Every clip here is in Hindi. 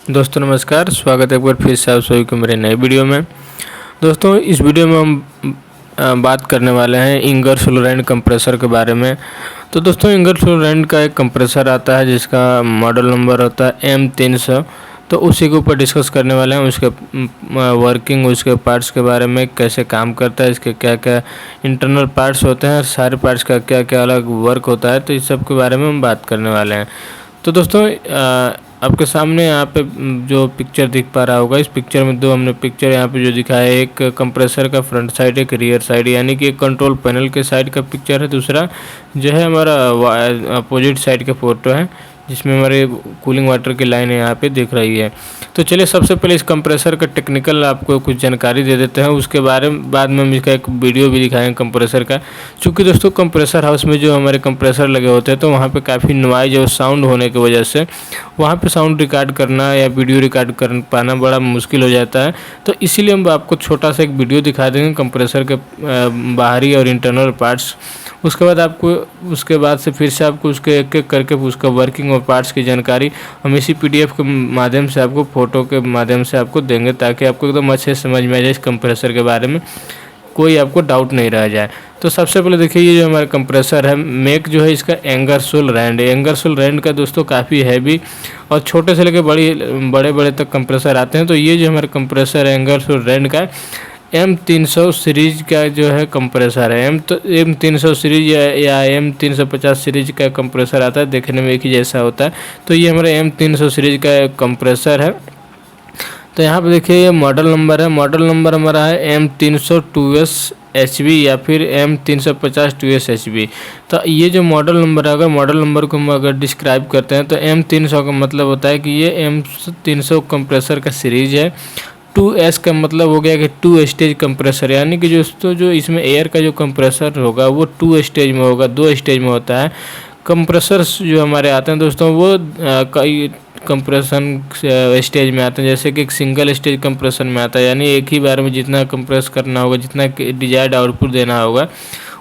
दोस्तों नमस्कार, स्वागत है एक बार फिर से आप सभी को मेरे नए वीडियो में। दोस्तों इस वीडियो में हम बात करने वाले हैं इंगर्सोल रैंड कंप्रेसर के बारे में। तो दोस्तों इंगर्सोल रैंड का एक कंप्रेसर आता है जिसका मॉडल नंबर होता है M300। तो उसी के ऊपर डिस्कस करने वाले हैं, उसके वर्किंग, उसके पार्ट्स के बारे में, कैसे काम करता है, इसके क्या क्या इंटरनल पार्ट्स होते हैं, सारे पार्ट्स का क्या क्या अलग वर्क होता है। तो इस सब के बारे में हम बात करने वाले हैं। तो दोस्तों आपके सामने यहाँ पे जो पिक्चर दिख पा रहा होगा, इस पिक्चर में दो हमने पिक्चर यहाँ पे जो दिखाया है, एक कंप्रेसर का फ्रंट साइड, एक रियर साइड, यानी कि एक कंट्रोल पैनल के साइड का पिक्चर है। दूसरा जो है हमारा अपोजिट साइड का फ़ोटो है जिसमें हमारे कूलिंग वाटर की लाइन यहाँ पे दिख रही है। तो चलिए सबसे पहले इस कंप्रेसर का टेक्निकल आपको कुछ जानकारी दे देते हैं, उसके बारे में बाद में हम इसका एक वीडियो भी दिखाएंगे कंप्रेसर का। क्योंकि दोस्तों कंप्रेसर हाउस में जो हमारे कंप्रेसर लगे होते हैं तो वहाँ पे काफ़ी नॉइज और साउंड होने की वजह से वहाँ पे साउंड रिकॉर्ड करना या वीडियो रिकॉर्ड कर पाना बड़ा मुश्किल हो जाता है। तो इसीलिए हम आपको छोटा सा एक वीडियो दिखा देंगे कंप्रेसर के बाहरी और इंटरनल पार्ट्स। उसके बाद से फिर से आपको उसके एक एक करके उसका वर्किंग और पार्ट्स की जानकारी हम इसी PDF के माध्यम से आपको, फ़ोटो के माध्यम से आपको देंगे, ताकि आपको एकदम अच्छे से समझ में आ जाए इस कंप्रेसर के बारे में, कोई आपको डाउट नहीं रह जाए। तो सबसे पहले देखिए, ये जो हमारा कंप्रेसर है, मेक जो है इसका इंगर्सोल रैंड है। इंगर्सोल रैंड का दोस्तों काफ़ी हैवी और छोटे से लेकर बड़े बड़े तक कंप्रेसर आते हैं। तो ये जो हमारा कंप्रेसर है इंगर्सोल रैंड का M300 सीरीज का जो है कंप्रेसर है। M300 सीरीज या M350 सीरीज का कंप्रेसर आता है, देखने में एक ही जैसा होता है। तो ये हमारा M300 सीरीज का कंप्रेसर है। तो यहाँ पे देखिए ये मॉडल नंबर है, मॉडल नंबर हमारा है M300 2S HB या फिर M350 2S HB। तो ये जो मॉडल नंबर है, अगर मॉडल नंबर को हम अगर डिस्क्राइब करते हैं तो M300 का मतलब होता है कि ये M300 कंप्रेसर का सीरीज है। 2S का मतलब हो गया कि 2 स्टेज कंप्रेसर, यानी कि जो इसमें एयर का जो कंप्रेसर होगा वो 2 स्टेज में होगा, 2 स्टेज में होता है। कंप्रेसर्स जो हमारे आते हैं दोस्तों वो कई कंप्रेशन स्टेज में आते हैं, जैसे कि एक सिंगल स्टेज कंप्रेशन में आता है, यानी एक ही बार में जितना कंप्रेस करना होगा, जितना डिजायर्ड आउटपुट देना होगा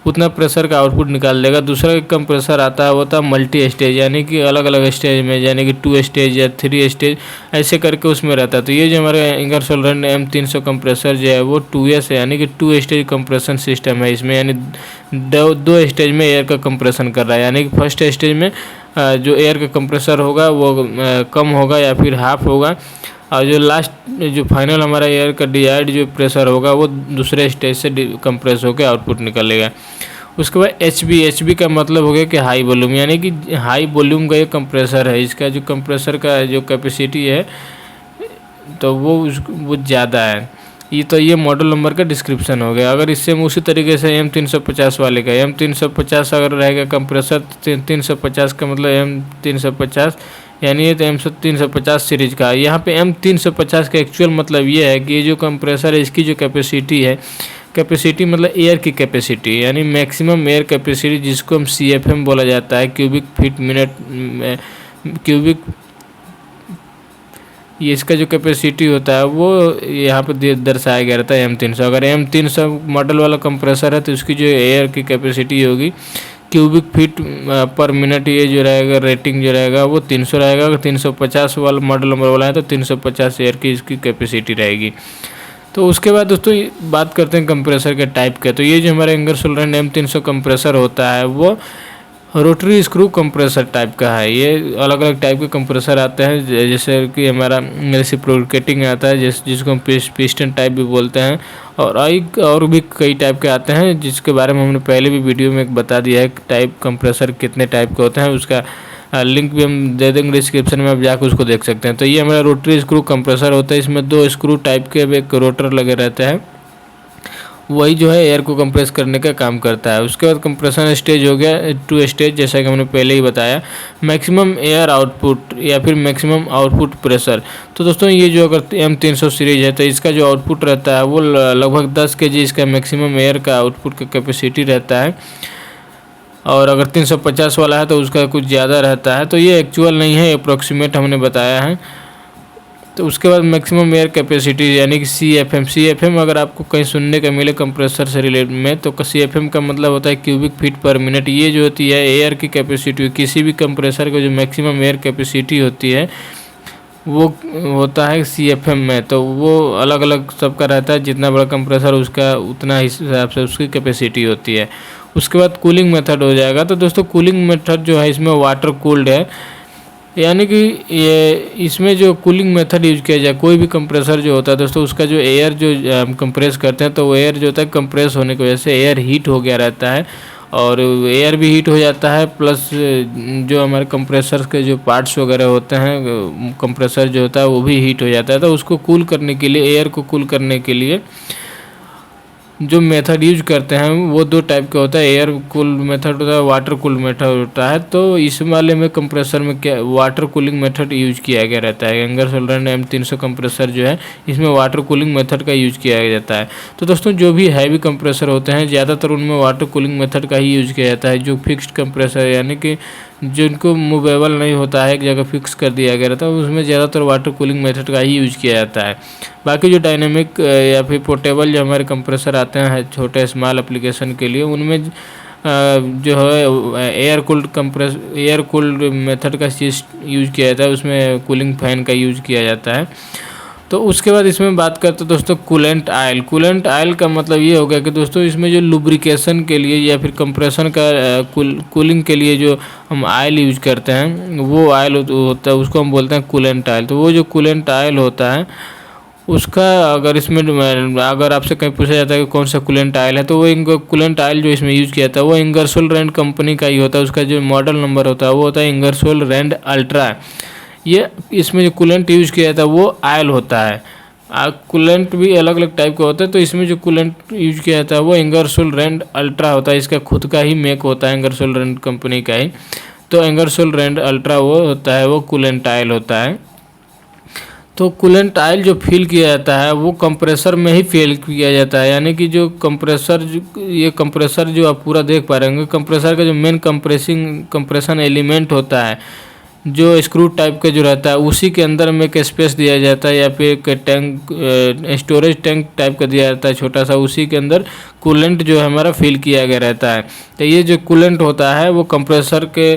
उतना प्रेशर का आउटपुट निकाल देगा। दूसरा कंप्रेसर आता है वो था मल्टी स्टेज, यानी कि अलग अलग स्टेज में, यानी कि 2 स्टेज या 3 स्टेज ऐसे करके उसमें रहता है। तो ये जो हमारे इंगर्सोल रैंड M300 कंप्रेसर जो है वो 2S है, यानी कि 2 स्टेज कंप्रेशन सिस्टम है इसमें, यानी दो स्टेज में एयर का कंप्रेशन कर रहा है। यानी कि फर्स्ट स्टेज में जो एयर का कंप्रेसर होगा वो कम होगा या फिर हाफ होगा, और जो लास्ट जो फाइनल हमारा एयर का डिजायर्ड जो प्रेशर होगा वो दूसरे स्टेज से कंप्रेस होकर आउटपुट निकलेगा। उसके बाद HB का मतलब हो गया कि हाई वॉल्यूम, यानी कि हाई वॉल्यूम का ये कंप्रेसर है। इसका जो कंप्रेसर का जो कैपेसिटी है तो वो ज़्यादा है। ये मॉडल नंबर का डिस्क्रिप्शन हो गया। अगर इससे उसी तरीके से M350 वाले का, M350 अगर रहेगा कंप्रेसर 350 का मतलब M350, यानी ये तो M350 सीरीज का। यहाँ पे M350 का एक्चुअल मतलब ये है कि ये जो कंप्रेसर है इसकी जो कैपेसिटी है, कैपेसिटी मतलब एयर की कैपेसिटी, यानी मैक्सिमम एयर कैपेसिटी, जिसको हम CFM बोला जाता है, क्यूबिक फीट मिनट क्यूबिक, ये इसका जो कैपेसिटी होता है वो यहाँ पे दर्शाया गया रहता है M300। अगर M300 मॉडल वाला कंप्रेसर है तो उसकी जो एयर की कैपेसिटी होगी क्यूबिक फीट पर मिनट, ये जो रहेगा रेटिंग जो रहेगा वो 300 रहेगा। अगर 350 वाला मॉडल नंबर वाला है तो 350 एयर की इसकी कैपेसिटी रहेगी। तो उसके बाद दोस्तों बात करते हैं कंप्रेसर के टाइप के। तो ये जो हमारा इंगर्सोल रैंड M300 कंप्रेसर होता है वो रोटरी स्क्रू कंप्रेसर टाइप का है। ये अलग अलग टाइप के कंप्रेसर आते हैं, जैसे कि हमारा रेसिप्रोकेटिंग आता है जिसको हम पिस्टन टाइप भी बोलते हैं, और भी कई टाइप के आते हैं जिसके बारे में हमने पहले भी वीडियो में एक बता दिया है टाइप कंप्रेसर कितने टाइप के होते हैं। उसका लिंक भी हम दे देंगे डिस्क्रिप्शन में, आप जाकर उसको देख सकते हैं। तो ये हमारा रोटरी स्क्रू कंप्रेसर होता है, इसमें 2 स्क्रू टाइप के एक रोटर लगे रहते हैं, वही जो है एयर को कंप्रेस करने का काम करता है। उसके बाद कंप्रेशन स्टेज हो गया 2 स्टेज, जैसा कि हमने पहले ही बताया, मैक्सिमम एयर आउटपुट या फिर मैक्सिमम आउटपुट प्रेशर। तो दोस्तों ये जो अगर M300 सीरीज है तो इसका जो आउटपुट रहता है वो लगभग 10 kg इसका मैक्सिमम एयर का आउटपुट का कैपेसिटी रहता है, और अगर 350 वाला है तो उसका कुछ ज़्यादा रहता है। तो ये एक्चुअल नहीं है, अप्रोक्सीमेट हमने बताया है। तो उसके बाद मैक्सिमम एयर कैपेसिटी, यानी कि CFM अगर आपको कहीं सुनने का मिले कंप्रेसर से रिलेटेड में, तो CFM का मतलब होता है क्यूबिक फीट पर मिनट। ये जो होती है एयर की कैपेसिटी, किसी भी कंप्रेसर का जो मैक्सिमम एयर कैपेसिटी होती है वो होता है CFM में, तो वो अलग अलग सबका रहता है, जितना बड़ा कंप्रेसर उसका उतना हिसाब से उसकी कैपेसिटी होती है। उसके बाद कूलिंग मेथड हो जाएगा। तो दोस्तों कूलिंग मेथड जो है इसमें वाटर कूल्ड है, यानी कि ये इसमें जो कूलिंग मेथड यूज किया जाए, कोई भी कंप्रेसर जो होता है दोस्तों, उसका जो एयर जो कंप्रेस करते हैं, तो वो एयर जो होता है कंप्रेस होने की वजह से एयर हीट हो गया रहता है, और एयर भी हीट हो जाता है, प्लस जो हमारे कंप्रेसर के जो पार्ट्स वगैरह होते हैं, कंप्रेसर जो होता है वो भी हीट हो जाता है। तो उसको कूल करने के लिए, एयर को कूल करने के लिए जो मेथड यूज करते हैं वो दो टाइप का होता है, एयर कूल मेथड होता है, वाटर कूल मेथड होता है। तो इस वाले में कंप्रेसर में क्या वाटर कूलिंग मेथड यूज किया गया रहता है। इंगरसोल रैंड M300 कंप्रेसर जो है इसमें वाटर कूलिंग मेथड का यूज किया जाता है। तो दोस्तों जो भी हैवी कंप्रेसर होते हैं ज़्यादातर उनमें वाटर कूलिंग मेथड का ही यूज किया जाता है। जो फिक्स्ड कंप्रेसर यानी कि जिनको मूवेबल नहीं होता है, एक जगह फिक्स कर दिया गया रहता है, उसमें ज़्यादातर वाटर कूलिंग मेथड का ही यूज किया जाता है। बाकी जो डायनेमिक या फिर पोर्टेबल जो हमारे कंप्रेसर आते हैं छोटे स्मॉल एप्लीकेशन के लिए, उनमें जो है एयर कूल्ड मेथड का चीज़ यूज किया जाता है, उसमें कूलिंग फैन का यूज किया जाता है। तो उसके बाद इसमें बात करते हैं दोस्तों कूलेंट आयल। कूलेंट आयल का मतलब ये हो गया कि दोस्तों इसमें जो लुब्रिकेशन के लिए या फिर कंप्रेशन का कूलिंग के लिए जो हम आयल यूज करते हैं, वो आयल होता है, उसको हम बोलते हैं कूलेंट आयल। तो वो जो कूलेंट आयल होता है उसका अगर आपसे कहीं पूछा जाता है कि कौन सा कूलेंट आयल है, तो वो कूलेंट आयल जो इसमें यूज किया जाता है वो इंगरसोल रैंड कंपनी का ही होता है। उसका जो मॉडल नंबर होता है वो होता है इंगरसोल रैंड अल्ट्रा। ये इसमें जो कूलेंट यूज किया जाता है वो आयल होता है। कूलेंट भी अलग अलग टाइप का होता है, तो इसमें जो कूलेंट यूज किया जाता है वो इंगरसोल रैंड अल्ट्रा होता है। इसका खुद का ही मेक होता है, इंगरसोल रैंड कंपनी का ही। तो इंगरसोल रैंड अल्ट्रा वो होता है, वो कूलेंट आयल होता है। तो कूलेंट आयल जो फिल किया जाता है वो कंप्रेसर में ही फिल किया जाता है, यानी कि जो ये कंप्रेसर जो आप पूरा देख पा रहे होंगे, कंप्रेसर का जो मेन कंप्रेशन एलिमेंट होता है, जो स्क्रू टाइप का जो रहता है, उसी के अंदर में एक स्पेस दिया जाता है या फिर एक टैंक, स्टोरेज टैंक टाइप का दिया जाता है छोटा सा, उसी के अंदर कूलेंट जो है हमारा फिल किया गया रहता है। तो ये जो कूलेंट होता है वो कंप्रेसर के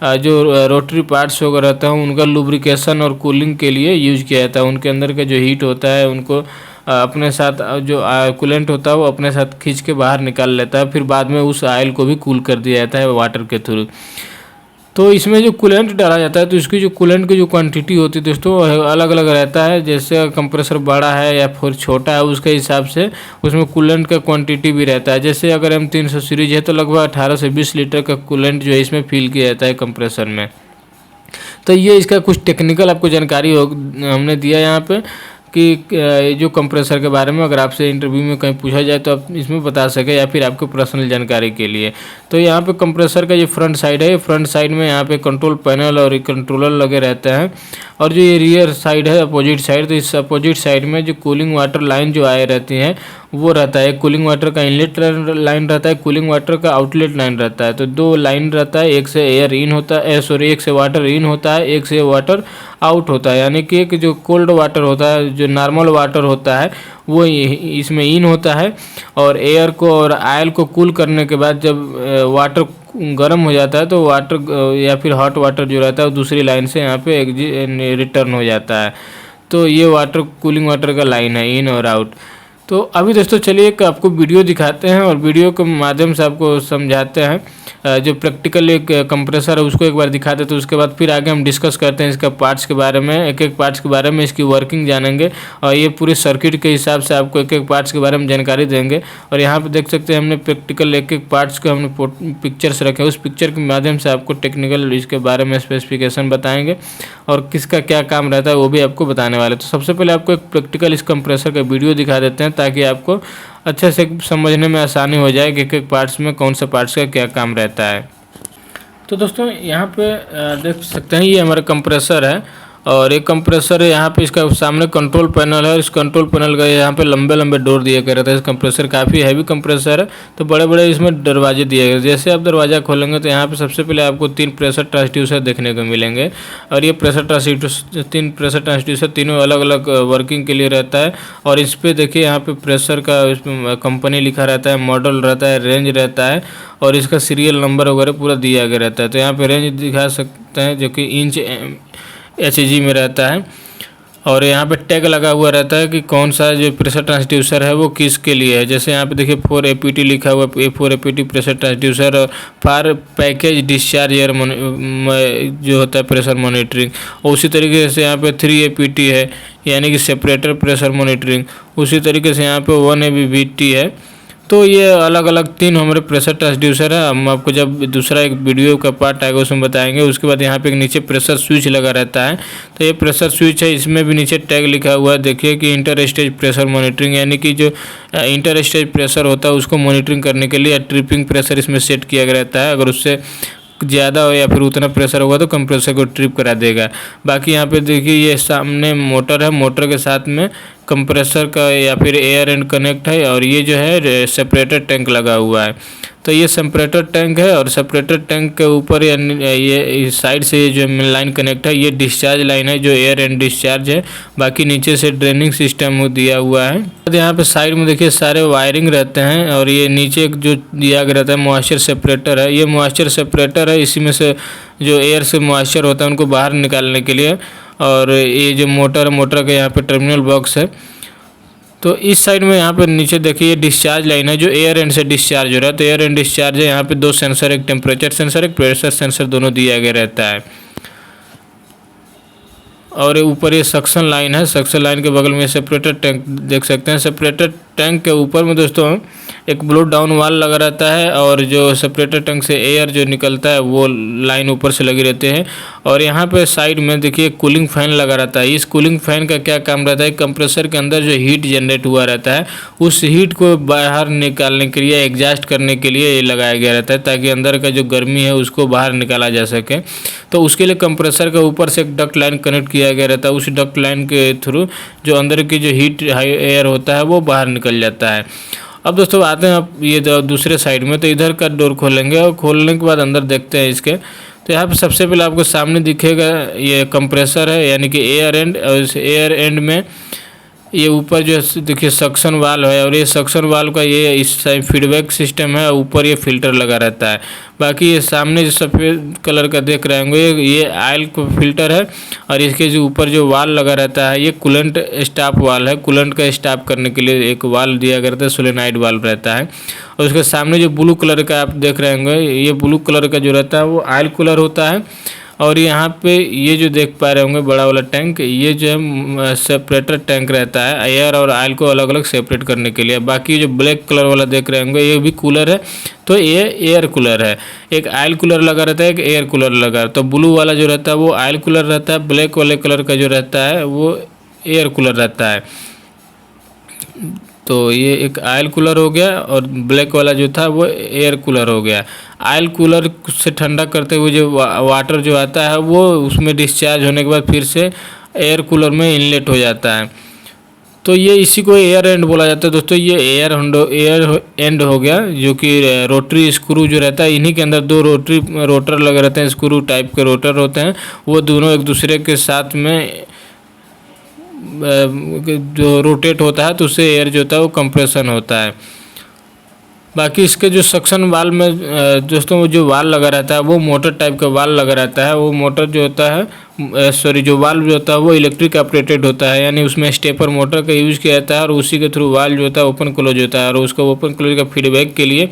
जो रोटरी पार्ट्स वगैरह रहता है उनका लुब्रिकेशन और कूलिंग के लिए यूज किया जाता है। उनके अंदर का जो हीट होता है उनको अपने साथ जो कूलेंट होता है वो अपने साथ खींच के बाहर निकाल लेता है, फिर बाद में उस ऑयल को भी कूल कर दिया जाता है वाटर के थ्रू। तो इसमें जो कूलेंट डाला जाता है तो इसकी जो कूलेंट की जो क्वांटिटी होती है दोस्तों अलग अलग रहता है। जैसे कंप्रेसर बड़ा है या फिर छोटा है उसके हिसाब से उसमें कूलेंट का क्वांटिटी भी रहता है। जैसे अगर M300 सीरीज है तो लगभग 18 से 20 लीटर का कूलेंट जो है इसमें फिल किया जाता है कंप्रेसर में। तो ये इसका कुछ टेक्निकल आपको जानकारी हमने दिया यहाँ पे कि जो कंप्रेसर के बारे में अगर आपसे इंटरव्यू में कहीं पूछा जाए तो आप इसमें बता सके, या फिर आपको पर्सनल जानकारी के लिए। तो यहाँ पे कंप्रेसर का जो फ्रंट साइड है, फ्रंट साइड में यहाँ पे कंट्रोल पैनल और कंट्रोलर लगे रहते हैं, और जो ये रियर साइड है अपोजिट साइड, तो इस अपोजिट साइड में जो कूलिंग वाटर लाइन जो आए रहती है वो रहता है। कूलिंग वाटर का इनलेट लाइन रहता है, कूलिंग वाटर का आउटलेट लाइन रहता है। तो दो लाइन रहता है, एक से एयर इन होता है, एक से वाटर इन होता है, एक से वाटर आउट होता है। यानी कि एक जो कोल्ड वाटर होता है, जो नॉर्मल वाटर होता है वो इसमें इन होता है, और एयर को और आयल को कूल करने के बाद जब वाटर गर्म हो जाता है तो वाटर या फिर हॉट वाटर जो रहता है वो दूसरी लाइन से यहाँ पे रिटर्न हो जाता है। तो ये वाटर कूलिंग वाटर का लाइन है, इन और आउट। तो अभी दोस्तों चलिए एक आपको वीडियो दिखाते हैं और वीडियो के माध्यम से आपको समझाते हैं जो प्रैक्टिकल एक कंप्रेसर है उसको एक बार दिखा देते, तो उसके बाद फिर आगे हम डिस्कस करते हैं इसका पार्ट्स के बारे में, एक एक पार्ट्स के बारे में, इसकी वर्किंग जानेंगे, और ये पूरे सर्किट के हिसाब से आपको एक एक पार्ट्स के बारे में जानकारी देंगे। और यहाँ पे देख सकते हैं हमने प्रैक्टिकल एक एक पार्ट्स को हमने पिक्चर्स रखे, उस पिक्चर के माध्यम से आपको टेक्निकल इसके बारे में स्पेसिफिकेशन बताएंगे और किसका क्या काम रहता है वो भी आपको बताने वाले। तो सबसे पहले आपको एक प्रैक्टिकल इस कंप्रेसर का वीडियो दिखा देते हैं ताकि आपको अच्छे से समझने में आसानी हो जाए कि एक पार्ट्स में कौन सा पार्ट्स का क्या काम रहता है। तो दोस्तों यहाँ पे देख सकते हैं ये हमारा कंप्रेसर है, और एक कंप्रेसर है यहाँ पे, इसका सामने कंट्रोल पैनल है, इस कंट्रोल पैनल का यहाँ पे लंबे लंबे डोर दिए गए रहते हैं। इस कंप्रेसर काफ़ी हैवी कंप्रेसर है, तो बड़े बड़े इसमें दरवाजे दिए गए। जैसे आप दरवाज़ा खोलेंगे तो यहाँ पे सबसे पहले आपको 3 प्रेशर ट्रांसड्यूसर देखने को मिलेंगे, और ये तीन प्रेशर ट्रांसड्यूसर तीनों अलग अलग वर्किंग के लिए रहता है। और इस पर देखिए यहाँ पे प्रेशर का कंपनी लिखा रहता है, मॉडल रहता है, रेंज रहता है, और इसका सीरियल नंबर वगैरह पूरा दिया गया रहता है। तो यहाँ पे रेंज दिखा सकते हैं जो कि इंच HG में रहता है। और यहाँ पे टैग लगा हुआ रहता है कि कौन सा जो प्रेशर ट्रांसड्यूसर है वो किसके लिए है। जैसे यहाँ पे देखिए 4APT लिखा हुआ है, 4APT प्रेशर ट्रांसड्यूसर और फॉर पैकेज डिस्चार्ज एयर जो होता है प्रेशर मॉनिटरिंग। और उसी तरीके से यहाँ पे 3APT है यानी कि सेपरेटर प्रेशर मॉनिटरिंग। उसी तरीके से यहाँ पे 1ABBT है। तो ये अलग अलग 3 हमारे प्रेशर ट्रांसड्यूसर है। हम आपको जब दूसरा एक वीडियो का पार्ट आएगा उसमें बताएंगे। उसके बाद यहाँ पे एक नीचे प्रेशर स्विच लगा रहता है, तो ये प्रेशर स्विच है। इसमें भी नीचे टैग लिखा हुआ है, देखिए कि इंटर स्टेज प्रेशर मॉनिटरिंग, यानी कि जो इंटर स्टेज प्रेशर होता है उसको मॉनिटरिंग करने के लिए ट्रिपिंग प्रेशर इसमें सेट किया गया रहता है। अगर उससे ज़्यादा हो या फिर उतना प्रेशर होगा तो कंप्रेसर को ट्रिप करा देगा। बाकी यहाँ पे देखिए ये सामने मोटर है, मोटर के साथ में कंप्रेसर का या फिर एयर एंड कनेक्ट है। और ये जो है सेपरेटर टैंक लगा हुआ है। तो ये सेपरेटर टैंक है और सेपरेटर टैंक के ऊपर ये साइड से ये जो लाइन कनेक्ट है ये डिस्चार्ज लाइन है जो एयर एंड डिस्चार्ज है। बाकी नीचे से ड्रेनिंग सिस्टम दिया हुआ है। तो यहाँ पे साइड में देखिए सारे वायरिंग रहते हैं। और ये नीचे जो दिया गया रहता है मॉइस्चर सेपरेटर है, ये मॉइस्चर सेपरेटर है। इसी में से जो एयर से मॉइस्चर होता है उनको बाहर निकालने के लिए। और ये जो मोटर का यहाँ पे टर्मिनल बॉक्स है। तो इस साइड में यहाँ पे नीचे देखिए ये डिस्चार्ज लाइन है जो एयर एंड से डिस्चार्ज हो रहा है। तो एयर एंड डिस्चार्ज है, यहाँ पे 2 सेंसर, एक टेम्परेचर सेंसर एक प्रेशर सेंसर दोनों दिया गया रहता है। और ऊपर ये सक्शन लाइन है, सक्शन लाइन के बगल में सेपरेटर टैंक देख सकते हैं। सेपरेटर टैंक के ऊपर में दोस्तों एक ब्लो डाउन वाल लगा रहता है और जो सेपरेटर टैंक से एयर जो निकलता है वो लाइन ऊपर से लगी रहते हैं। और यहाँ पे साइड में देखिए कूलिंग फैन लगा रहता है। इस कूलिंग फैन का क्या काम रहता है, कंप्रेसर के अंदर जो हीट जनरेट हुआ रहता है उस हीट को बाहर निकालने के लिए, एग्जॉस्ट करने के लिए ये लगाया गया रहता है, ताकि अंदर का जो गर्मी है उसको बाहर निकाला जा सके। तो उसके लिए कंप्रेसर के ऊपर से एक डक्ट लाइन कनेक्ट किया गया रहता है। उस डक्ट लाइन के थ्रू जो अंदर की जो हीट एयर होता है वो बाहर निकल जाता है। अब दोस्तों आते हैं आप ये दूसरे साइड में। तो इधर का डोर खोलेंगे और खोलने के बाद अंदर देखते हैं इसके। तो यहाँ पे सबसे पहले आपको सामने दिखेगा ये कंप्रेसर है यानी कि एयर एंड। और इस एयर एंड में ये ऊपर जो देखिए सक्शन वाल्व है और ये सक्शन वाल्व का ये इस साइड फीडबैक सिस्टम है। ऊपर ये फिल्टर लगा रहता है। बाकी ये सामने जो सफ़ेद कलर का देख रहे होंगे ये ऑयल को फिल्टर है। और इसके जो ऊपर जो वाल लगा रहता है ये कूलेंट स्टॉप वाल है। कूलेंट का स्टॉप करने के लिए एक वाल दिया गया रहता है, सोलेनाइड वाल्व रहता है। और उसके सामने जो ब्लू कलर का आप देख रहे होंगे ये ब्लू कलर का जो रहता है वो ऑयल कूलर होता है। और यहाँ पे ये जो देख पा रहे होंगे बड़ा वाला टैंक, ये जो है सेपरेटर टैंक रहता है एयर और ऑयल को अलग अलग सेपरेट करने के लिए। बाकी जो ब्लैक कलर वाला देख रहे होंगे ये भी कूलर है, तो ये एयर कूलर है। एक ऑयल कूलर लगा रहता है, एक एयर कूलर लगा। तो ब्लू वाला जो रहता है वो ऑयल कूलर रहता है, ब्लैक वाले कलर का जो रहता है वो एयर कूलर रहता है। तो ये एक ऑयल कूलर हो गया और ब्लैक वाला जो था वो एयर कूलर हो गया। ऑयल कूलर से ठंडा करते हुए जो वाटर जो आता है वो उसमें डिस्चार्ज होने के बाद फिर से एयर कूलर में इनलेट हो जाता है। तो ये इसी को एयर एंड बोला जाता है दोस्तों। ये एयर एंड हो गया जो कि रोटरी स्क्रू जो रहता है, इन्हीं के अंदर 2 रोटर लगे रहते हैं, स्क्रू टाइप के रोटर होते हैं। वो दोनों एक दूसरे के साथ में जो रोटेट होता है तो उससे एयर जो होता है वो कंप्रेशन होता है। बाकी इसके जो सक्शन वाल में दोस्तों वो जो वाल लगा रहता है वो मोटर टाइप का वाल लगा रहता है। वो मोटर जो होता है जो वाल्व जो होता है वो इलेक्ट्रिक ऑपरेटेड होता है, यानी उसमें स्टेपर मोटर का यूज़ किया जाता है। और उसी के थ्रू वाल्व जो होता है ओपन क्लोज होता है। और उसको ओपन क्लोज का फीडबैक के लिए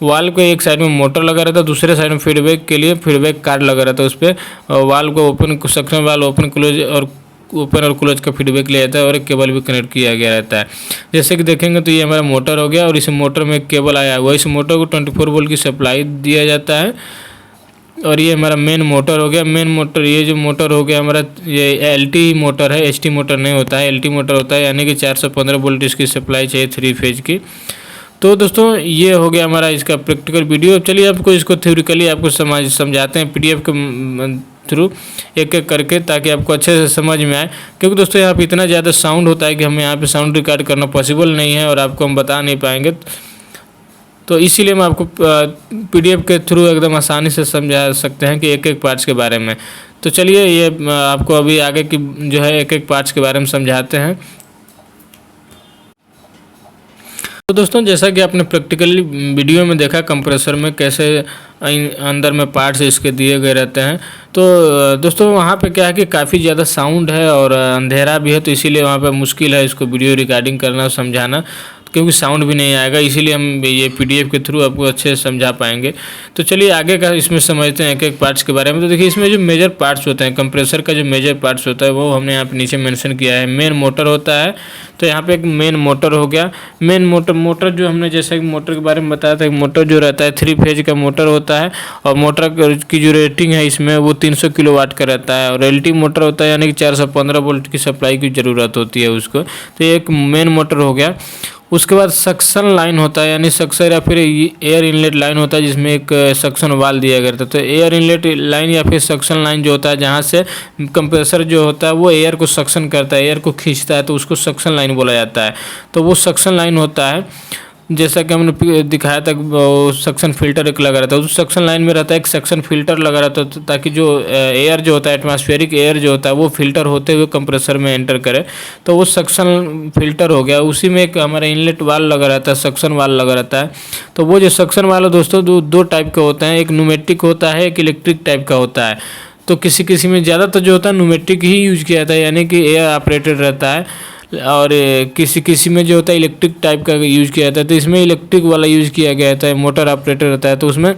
वाल्व को एक साइड में मोटर लगा रहता है, दूसरे साइड में फीडबैक के लिए फीडबैक कार्ड लगा रहता है। उस पर वाल्व को open suction valve open close और ओपन और क्लोज का फीडबैक लिया जाता है। और एक केबल भी कनेक्ट किया गया रहता है। जैसे कि देखेंगे तो ये हमारा मोटर हो गया और इस मोटर में एक केबल आया हुआ है। इस मोटर को 24 वोल्ट की सप्लाई दिया जाता है। और ये हमारा मेन मोटर हो गया। मेन मोटर ये जो मोटर हो गया हमारा ये एलटी मोटर है, एचटी मोटर नहीं होता है, एलटी मोटर होता है, यानी कि 415 वोल्ट इसकी सप्लाई चाहिए 3 फेज की। तो दोस्तों ये हो गया हमारा इसका प्रैक्टिकल वीडियो। चलिए आपको इसको थ्योरिकली आपको समझाते हैं पीडीएफ के थ्रू एक एक करके, ताकि आपको अच्छे से समझ में आए। क्योंकि दोस्तों यहाँ पे इतना ज़्यादा साउंड होता है कि हमें यहाँ पे साउंड रिकॉर्ड करना पॉसिबल नहीं है और आपको हम बता नहीं पाएंगे। तो इसीलिए हम आपको पीडीएफ के थ्रू एकदम आसानी से समझा सकते हैं कि एक एक पार्ट्स के बारे में। तो चलिए ये आपको अभी आगे की जो है एक एक पार्ट्स के बारे में समझाते हैं। तो दोस्तों जैसा कि आपने प्रैक्टिकली वीडियो में देखा कंप्रेसर में कैसे अंदर में पार्ट्स इसके दिए गए रहते हैं। तो दोस्तों वहाँ पे क्या है कि काफ़ी ज़्यादा साउंड है और अंधेरा भी है, तो इसीलिए वहाँ पे मुश्किल है इसको वीडियो रिकॉर्डिंग करना समझाना, क्योंकि साउंड भी नहीं आएगा। इसीलिए हम ये पीडीएफ के थ्रू आपको अच्छे से समझा पाएंगे। तो चलिए आगे का इसमें समझते हैं एक एक पार्ट्स के बारे में। तो देखिए इसमें जो मेजर पार्ट्स होते हैं, कंप्रेसर का जो मेजर पार्ट्स होता है वो हमने यहाँ पे नीचे मेंशन किया है। मेन मोटर होता है, तो यहाँ पे एक मेन मोटर हो गया। मेन मोटर जो हमने जैसे कि मोटर के बारे में बताया था, मोटर जो रहता है 3 फेज का मोटर होता है और मोटर की जो रेटिंग है इसमें वो 300 किलोवाट का रहता है। और एलटी मोटर होता है यानी कि 415 वोल्ट की सप्लाई की ज़रूरत होती है उसको। तो ये एक मेन मोटर हो गया। उसके बाद सक्शन लाइन होता है, यानी सक्शन या फिर एयर इनलेट लाइन होता है जिसमें एक सक्शन वाल दिया गया था। तो एयर इनलेट लाइन या फिर सक्शन लाइन जो होता है जहाँ से कंप्रेसर जो होता है वो एयर को सक्शन करता है, एयर को खींचता है, तो उसको सक्शन लाइन बोला जाता है। तो वो सक्शन लाइन होता है। जैसा कि हमने दिखाया था सक्शन फिल्टर एक लगा रहता है, उस सक्शन लाइन में रहता है एक सक्शन फिल्टर लगा रहता है, ताकि जो एयर जो होता है एटमॉस्फेरिक एयर जो होता है वो फिल्टर होते हुए कंप्रेसर में एंटर करे। तो वो सक्शन फिल्टर हो गया। उसी में एक हमारा इनलेट वाल लगा रहता है, सक्शन वाल लगा रहता है। तो वो जो सक्शन वाल है दोस्तों दो टाइप के होते हैं, एक न्यूमेटिक होता है, एक इलेक्ट्रिक टाइप का होता है। तो किसी में ज़्यादातर जो होता है न्यूमेटिक ही यूज किया जाता है, यानी कि एयर ऑपरेटेड रहता है, और किसी में जो होता है इलेक्ट्रिक टाइप का यूज़ किया जाता है। तो इसमें इलेक्ट्रिक वाला यूज़ किया गया रहता है, मोटर ऑपरेटर रहता है, तो उसमें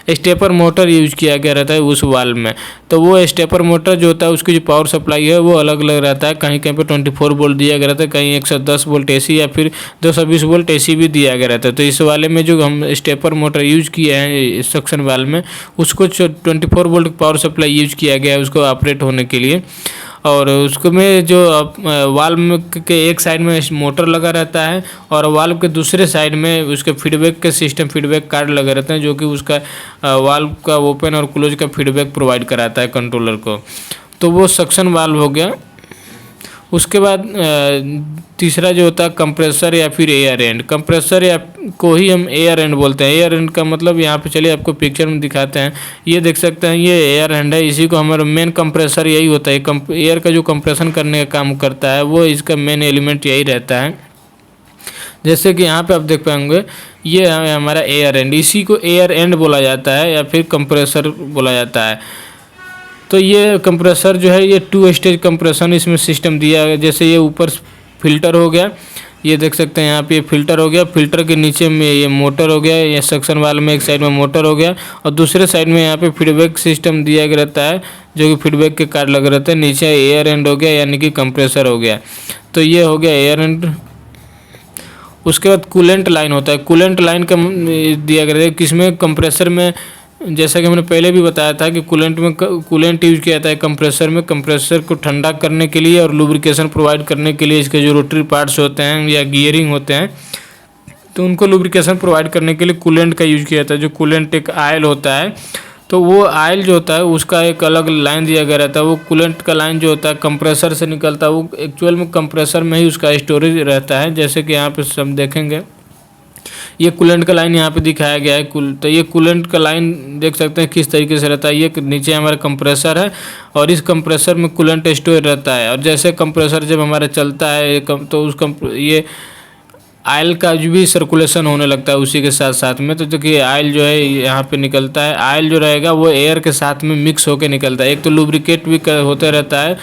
स्टेपर मोटर यूज़ किया गया रहता है उस वाल में। तो वो स्टेपर मोटर जो होता है उसकी जो पावर सप्लाई है वो अलग अलग रहता है। कहीं कहीं पे 24 वोल्ट दिया गया रहता है, कहीं 110 वोल्ट एसी या फिर 220 वोल्ट एसी भी दिया गया रहता है। तो इस वाले में जो हम स्टेपर मोटर यूज़ किए हैं सक्शन वाल में, उसको 24 वोल्ट पावर सप्लाई यूज़ किया गया है उसको ऑपरेट होने के लिए। और उसको में जो वाल्व के एक साइड में मोटर लगा रहता है और वाल्व के दूसरे साइड में उसके फीडबैक के सिस्टम फीडबैक कार्ड लगे रहते हैं, जो कि उसका वाल्व का ओपन और क्लोज का फीडबैक प्रोवाइड कराता है कंट्रोलर को। तो वो सक्शन वाल्व हो गया। उसके बाद तीसरा जो होता है कंप्रेसर या फिर एयर एंड। कंप्रेसर या को ही हम एयर एंड बोलते हैं। एयर एंड का मतलब यहाँ पे चलिए आपको पिक्चर में दिखाते हैं। ये देख सकते हैं ये एयर एंड है, इसी को हमारा मेन कंप्रेसर यही होता है। एयर का जो कंप्रेशन करने का काम करता है वो इसका मेन एलिमेंट यही रहता है। जैसे कि यहाँ पे आप देख पाएंगे ये है हमारा एयर एंड, इसी को एयर एंड बोला जाता है या फिर कंप्रेसर बोला जाता है। तो ये कंप्रेसर जो है ये 2 स्टेज कंप्रेशन इसमें सिस्टम दिया है। जैसे ये ऊपर फिल्टर हो गया, ये देख सकते हैं यहाँ पे फिल्टर हो गया, फिल्टर के नीचे में ये मोटर हो गया, ये सक्शन वाल में एक साइड में मोटर हो गया और दूसरे साइड में यहाँ पे फीडबैक सिस्टम दिया गया रहता है, जो कि फीडबैक के कार्ड लगे रहते हैं। नीचे एयर एंड हो गया यानी कि कंप्रेसर हो गया। तो ये हो गया एयर एंड। उसके बाद कूलेंट लाइन होता है। कूलेंट लाइन का दिया गया है किसमें, कंप्रेसर में। जैसा कि हमने पहले भी बताया था कि कूलेंट में कूलेंट यूज किया जाता है कंप्रेसर में, कंप्रेसर को ठंडा करने के लिए और लुब्रिकेशन प्रोवाइड करने के लिए। इसके जो रोटरी पार्ट्स होते हैं या गियरिंग होते हैं तो उनको लुब्रिकेशन प्रोवाइड करने के लिए कूलेंट का यूज किया जाता है। जो कूलेंट एक आयल होता है, तो वो आयल जो होता है उसका एक अलग लाइन दिया गया रहता है। वो कूलेंट का लाइन जो होता है कंप्रेसर से निकलता है, वो एक्चुअल में कंप्रेसर में ही उसका स्टोरेज रहता है। जैसे कि यहाँ पे सब देखेंगे ये कूलेंट का लाइन यहाँ पे दिखाया गया है। तो ये कूलेंट का लाइन देख सकते हैं किस तरीके से रहता है। ये नीचे हमारा कंप्रेसर है और इस कंप्रेसर में कूलेंट स्टोर रहता है। और जैसे कंप्रेसर जब हमारा चलता है तो ये आयल का जो भी सर्कुलेशन होने लगता है उसी के साथ साथ में। तो देखिए आयल जो है यहाँ पे निकलता है, आयल जो रहेगा वो एयर के साथ में मिक्स होकर निकलता है। एक तो लुब्रिकेट भी होते रहता है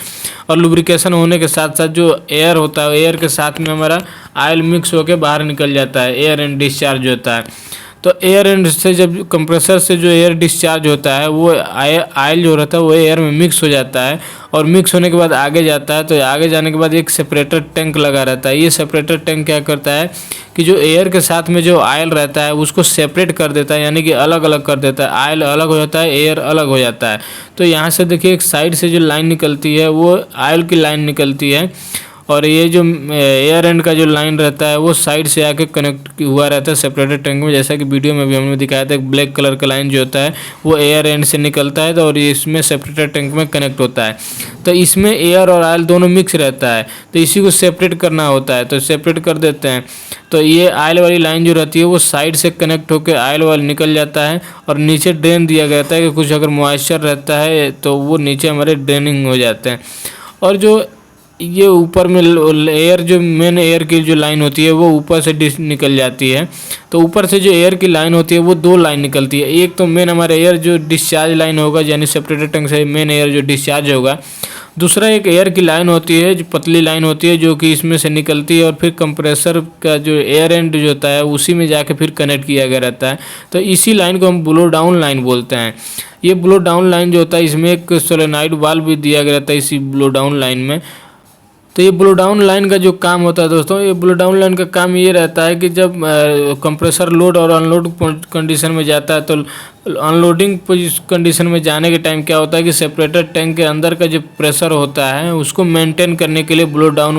और लुब्रिकेशन होने के साथ साथ जो एयर होता है एयर के साथ में हमारा आयल मिक्स होकर बाहर निकल जाता है, एयर एंड डिस्चार्ज होता है। तो एयर एंड से जब कंप्रेसर से जो एयर डिस्चार्ज होता है वो आयल जो रहता है वो एयर में मिक्स हो जाता है और मिक्स होने के बाद आगे जाता है। तो आगे जाने के बाद एक सेपरेटर टैंक लगा रहता है। ये सेपरेटर टैंक क्या करता है कि जो एयर के साथ में जो आयल रहता है उसको सेपरेट कर देता है, यानी कि अलग अलग कर देता है। आयल अलग हो जाता है, एयर अलग हो जाता है। तो यहाँ से देखिए एक साइड से जो लाइन निकलती है वो आयल की लाइन निकलती है और ये जो एयर एंड का जो लाइन रहता है वो साइड से आके कनेक्ट हुआ रहता है सेपरेटर टैंक में। जैसा कि वीडियो में भी हमने दिखाया था, एक ब्लैक कलर का लाइन जो होता है वो एयर एंड से निकलता है और इसमें सेपरेटर टैंक में कनेक्ट होता है। तो इसमें एयर और ऑयल दोनों मिक्स रहता है, तो इसी को सेपरेट करना होता है। तो सेपरेट कर देते हैं। तो ये ऑयल वाली लाइन जो रहती है वो साइड से कनेक्ट होकर ऑयल वाल निकल जाता है और नीचे ड्रेन दिया गया था कि कुछ अगर मॉइस्चर रहता है तो वो नीचे हमारे ड्रेनिंग हो जाते हैं। और जो ये ऊपर में एयर जो मेन एयर की जो लाइन होती है वो ऊपर से निकल जाती है। तो ऊपर से जो एयर की लाइन होती है वो दो लाइन निकलती है। एक तो मेन हमारा एयर जो डिस्चार्ज लाइन होगा, यानी सेपरेटर टैंक से मेन एयर जो डिस्चार्ज होगा। दूसरा एक एयर की लाइन होती है जो पतली लाइन होती है जो कि इसमें से निकलती है और फिर कंप्रेसर का जो एयर एंड जो होता है उसी में जाके फिर कनेक्ट किया गया रहता है। तो इसी लाइन को हम ब्लो डाउन लाइन बोलते हैं। ये ब्लो डाउन लाइन जो होता है इसमें एक सोलेनॉइड वाल्व भी दिया गया रहता है इसी ब्लो डाउन लाइन में। तो ये ब्लो डाउन लाइन का जो काम होता है दोस्तों, ये ब्लो डाउन लाइन का काम ये रहता है कि जब कंप्रेसर लोड और अनलोड कंडीशन में जाता है तो अनलोडिंग कंडीशन में जाने के टाइम क्या होता है कि सेपरेटर टैंक के अंदर का जो प्रेशर होता है उसको मेंटेन करने के लिए ब्लो डाउन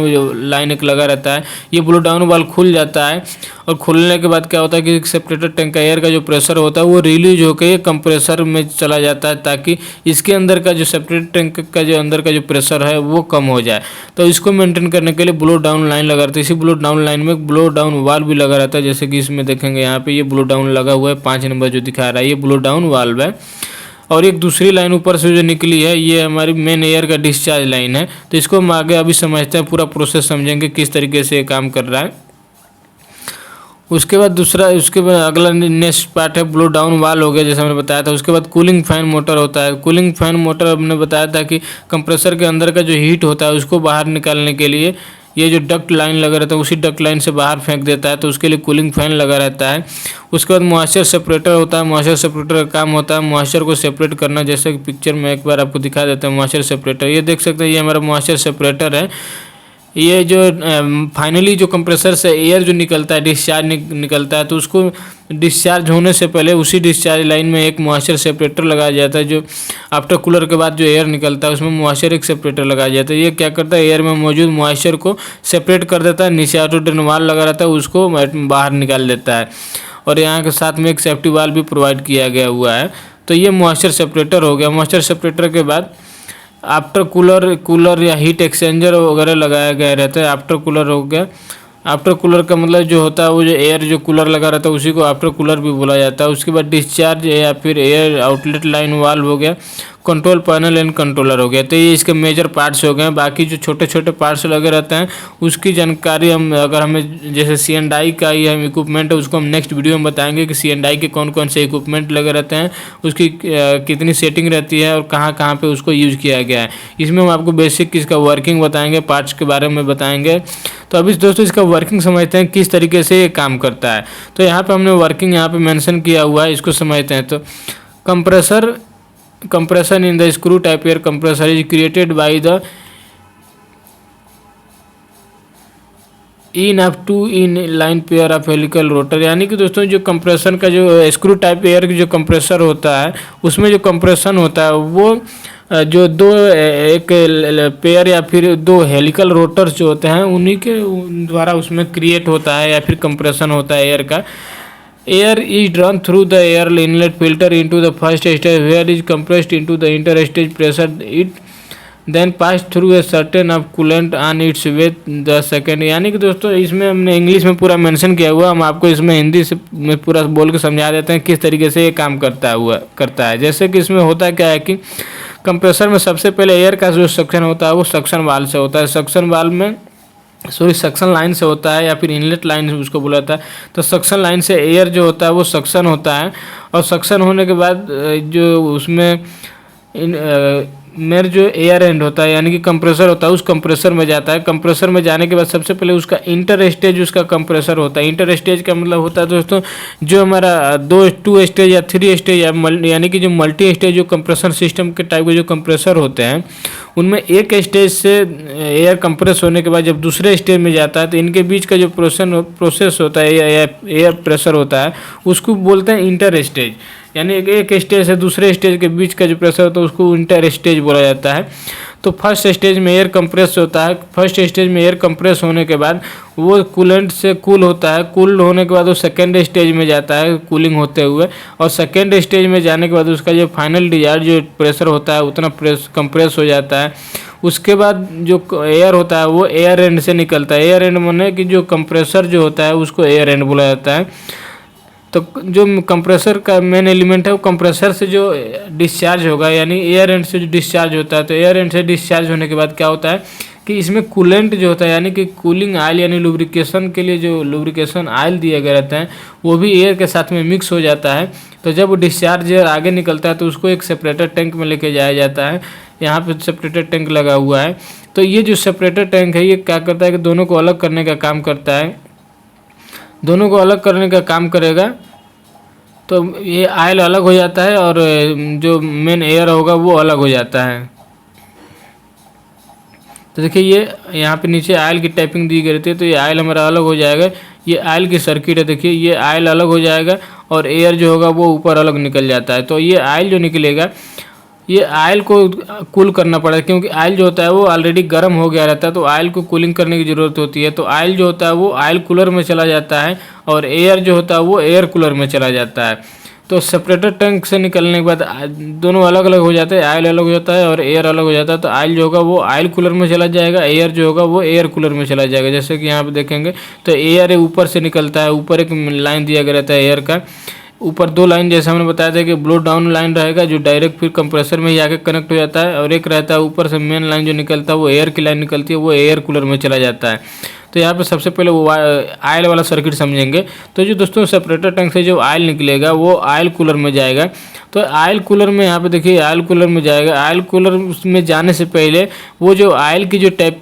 लाइन एक लगा रहता है। ये ब्लो डाउन वाल्व खुल जाता है और खुलने के बाद क्या होता है कि सेपरेटर टैंक का एयर का जो प्रेशर होता है वो रिलीज होकर ये कंप्रेसर में चला जाता है ताकि इसके अंदर का जो सेपरेटर टैंक का जो अंदर का जो प्रेशर है वो कम हो जाए। तो इसको मेंटेन करने के लिए ब्लो डाउन लाइन लगा रहता है। इसी ब्लो डाउन लाइन में ब्लो डाउन वाल्व भी लगा रहता है, जैसे कि इसमें देखेंगे यहाँ पे ये ब्लो डाउन लगा हुआ है 5 नंबर जो दिखा रहा है ये ब्लो डाउन वाल्व है। और एक दूसरी लाइन ऊपर से जो निकली है ये हमारी मेन एयर का डिस्चार्ज लाइन है। तो इसको हम आगे अभी समझते हैं, पूरा प्रोसेस समझेंगे किस तरीके से ये काम कर रहा है। उसके बाद अगला नेक्स्ट पार्ट है ब्लो डाउन वाल्व हो गया जैसे हमने बताया था। उसके बाद कूलिंग फैन मोटर होता है। कूलिंग फैन मोटर हमने बताया था कि कंप्रेसर के अंदर का जो हीट होता है उसको बाहर निकालने के लिए ये जो डक्ट लाइन लगा रहता है उसी डक्ट लाइन से बाहर फेंक देता है, तो उसके लिए कूलिंग फैन लगा रहता है। उसके बाद मॉइस्चर सेपरेटर होता है। मॉइस्चर सेपरेटर का काम होता है मॉइस्चर को सेपरेट करना, जैसे कि पिक्चर में एक बार आपको दिखा देते हैं मॉइस्चर सेपरेटर। ये देख सकते हैं ये हमारा मॉइस्चर सेपरेटर है। ये जो फाइनली जो कंप्रेसर से एयर जो निकलता है डिस्चार्ज निकलता है तो उसको डिस्चार्ज होने से पहले उसी डिस्चार्ज लाइन में एक मॉइस्चर सेपरेटर लगाया जाता है। जो आफ्टर कूलर के बाद जो एयर निकलता है उसमें मॉइस्चर एक सेपरेटर लगाया जाता है। ये क्या करता है एयर में मौजूद मॉइस्चर को सेपरेट कर देता है, नीचे ऑटोडेन वाल्व लगा रहता है उसको बाहर निकाल देता है। और यहाँ के साथ में एक सेफ्टी वाल्व भी प्रोवाइड किया गया हुआ है। तो ये मॉइस्चर सेपरेटर हो गया। मॉइस्चर सेपरेटर के बाद आफ्टर कूलर या हीट एक्सचेंजर वगैरह लगाया गया रहता है। आफ्टर कूलर हो गया। आफ्टर कूलर का मतलब जो होता है वो जो एयर जो कूलर लगा रहता है उसी को आफ्टर कूलर भी बोला जाता है। उसके बाद डिस्चार्ज या फिर एयर आउटलेट लाइन वाल्व हो गया। कंट्रोल पैनल एंड कंट्रोलर हो गया। तो ये इसके मेजर पार्ट्स हो गए। बाकी जो छोटे छोटे पार्ट्स लगे रहते हैं उसकी जानकारी हम अगर हमें जैसे C&I का ही हम इक्विपमेंट है उसको हम नेक्स्ट वीडियो में बताएंगे कि C&I के कौन कौन से इक्विपमेंट लगे रहते हैं, उसकी कितनी सेटिंग रहती है और कहाँ कहाँ पे उसको यूज़ किया गया है। इसमें हम आपको बेसिक इसका वर्किंग बताएंगे, पार्ट्स के बारे में बताएंगे। तो अभी दोस्तों इसका वर्किंग समझते हैं किस तरीके से ये काम करता है। तो यहाँ पे हमने वर्किंग यहाँ पे मेंशन किया हुआ है, इसको समझते हैं। तो compression in the screw type air compressor is created by the in up to inline pair of helical rotor. यानी कि दोस्तों जो कंप्रेशन का जो स्क्रू टाइप एयर की जो कंप्रेसर होता है उसमें जो कंप्रेशन होता है वो जो दो एक पेयर या फिर दो हेलिकल रोटर्स जो होते हैं उन्हीं के द्वारा उसमें क्रिएट होता है या फिर कंप्रेशन होता है एयर का। Air is drawn through the air inlet filter into the first stage where is compressed into the interstage pressure. It then pass through a certain of coolant on its way the second। यानी कि दोस्तों इसमें हमने इंग्लिश में पूरा मेंशन किया हुआ, हम आपको इसमें हिंदी से में पूरा बोल के समझा देते हैं किस तरीके से ये काम करता है। जैसे कि इसमें होता क्या है कि कंप्रेसर में सबसे पहले एयर का जो सक्शन होता है वो सक्शन वाल्व से होता है। सक्शन लाइन से होता है या फिर इनलेट लाइन से उसको बोला जाता है। तो सक्शन लाइन से एयर जो होता है वो सक्शन होता है और सक्शन होने के बाद जो उसमें मेरे जो एयर एंड होता है यानी कि कंप्रेसर होता है उस कंप्रेसर में जाता है। कंप्रेसर में जाने के बाद सबसे पहले उसका इंटर स्टेज उसका कंप्रेसर होता है। इंटर स्टेज का मतलब होता है दोस्तों जो हमारा 2 स्टेज या 3 स्टेज यानी कि जो मल्टी स्टेज जो कंप्रेसर सिस्टम के टाइप के जो कंप्रेसर होते हैं उनमें एक स्टेज से एयर कंप्रेस होने के बाद जब दूसरे स्टेज में जाता है तो इनके बीच का जो प्रोसेस होता है या एयर प्रेशर होता है उसको बोलते हैं इंटर स्टेज। यानी एक स्टेज से दूसरे स्टेज के बीच का जो प्रेशर होता है उसको इंटर स्टेज बोला जाता है। तो फर्स्ट स्टेज में एयर कंप्रेस होता है। फर्स्ट स्टेज में एयर कंप्रेस होने के बाद वो कूलेंट से कूल होता है। कूल होने के बाद वो सेकेंड स्टेज में जाता है कूलिंग होते हुए और सेकेंड स्टेज में जाने के बाद उसका जो फाइनल डिजायर्ड जो प्रेशर होता है उतना कंप्रेस हो जाता है। उसके बाद जो एयर होता है वो एयर एंड से निकलता है। एयर एंड माने कि जो कंप्रेसर जो होता है उसको एयर एंड बोला जाता है। तो जो कंप्रेसर का मेन एलिमेंट है वो कंप्रेसर से जो डिस्चार्ज होगा यानी एयर एंड से जो डिस्चार्ज होता है। तो एयर एंड से डिस्चार्ज होने के बाद क्या होता है कि इसमें कूलेंट जो होता है यानी कि कूलिंग ऑयल यानी लुब्रिकेशन के लिए जो लुब्रिकेशन ऑयल दिया गया रहता है वो भी एयर के साथ में मिक्स हो जाता है। तो जब वो डिस्चार्ज एयर आगे निकलता है तो उसको एक सेपरेटर टैंक में लेके जाया जाता है। यहाँ पे सेपरेटर टैंक लगा हुआ है। तो ये जो सेपरेटर टैंक है ये क्या करता है कि दोनों को अलग करने का काम करता है। दोनों को अलग करने का काम करेगा तो ये ऑयल अलग हो जाता है और जो मेन एयर होगा वो अलग हो जाता है। तो देखिए ये यहाँ पे नीचे ऑयल की टाइपिंग दी गई रहती है, तो ये ऑयल हमारा अलग हो जाएगा। ये ऑयल की सर्किट है, देखिए ये ऑयल अलग हो जाएगा और एयर जो होगा वो ऊपर अलग निकल जाता है। तो ये ऑयल जो निकलेगा ये ऑयल को कूल करना पड़ेगा, क्योंकि ऑयल जो होता है वो ऑलरेडी गर्म हो गया रहता है, तो ऑयल को कूलिंग करने की ज़रूरत होती है। तो ऑयल जो होता है वो ऑयल कूलर में चला जाता है और एयर जो होता है वो एयर कूलर में चला जाता है। तो सेपरेटर टैंक से निकलने के बाद दोनों अलग अलग हो जाते हैं, ऑयल अलग हो जाता है और एयर अलग हो जाता है। तो ऑयल जो होगा वो ऑयल कूलर में चला जाएगा, एयर जो होगा वो एयर कूलर में चला जाएगा। जैसे कि यहाँ पे देखेंगे तो एयर ऊपर से निकलता है, ऊपर एक लाइन दिया गया रहता है एयर का, ऊपर दो लाइन जैसे हमने बताया था कि ब्लो डाउन लाइन रहेगा जो डायरेक्ट फिर कंप्रेसर में ही आके कनेक्ट हो जाता है, और एक रहता है ऊपर से मेन लाइन जो निकलता है वो एयर की लाइन निकलती है, वो एयर कूलर में चला जाता है। तो यहाँ पे सबसे पहले वो ऑयल वाला सर्किट समझेंगे। तो जो दोस्तों सेपरेटर टैंक से जो ऑयल निकलेगा वो ऑयल कूलर में जाएगा। तो ऑयल कूलर में यहाँ पे देखिए ऑयल कूलर में जाएगा। ऑयल कूलर में जाने से पहले वो जो ऑयल की जो टैप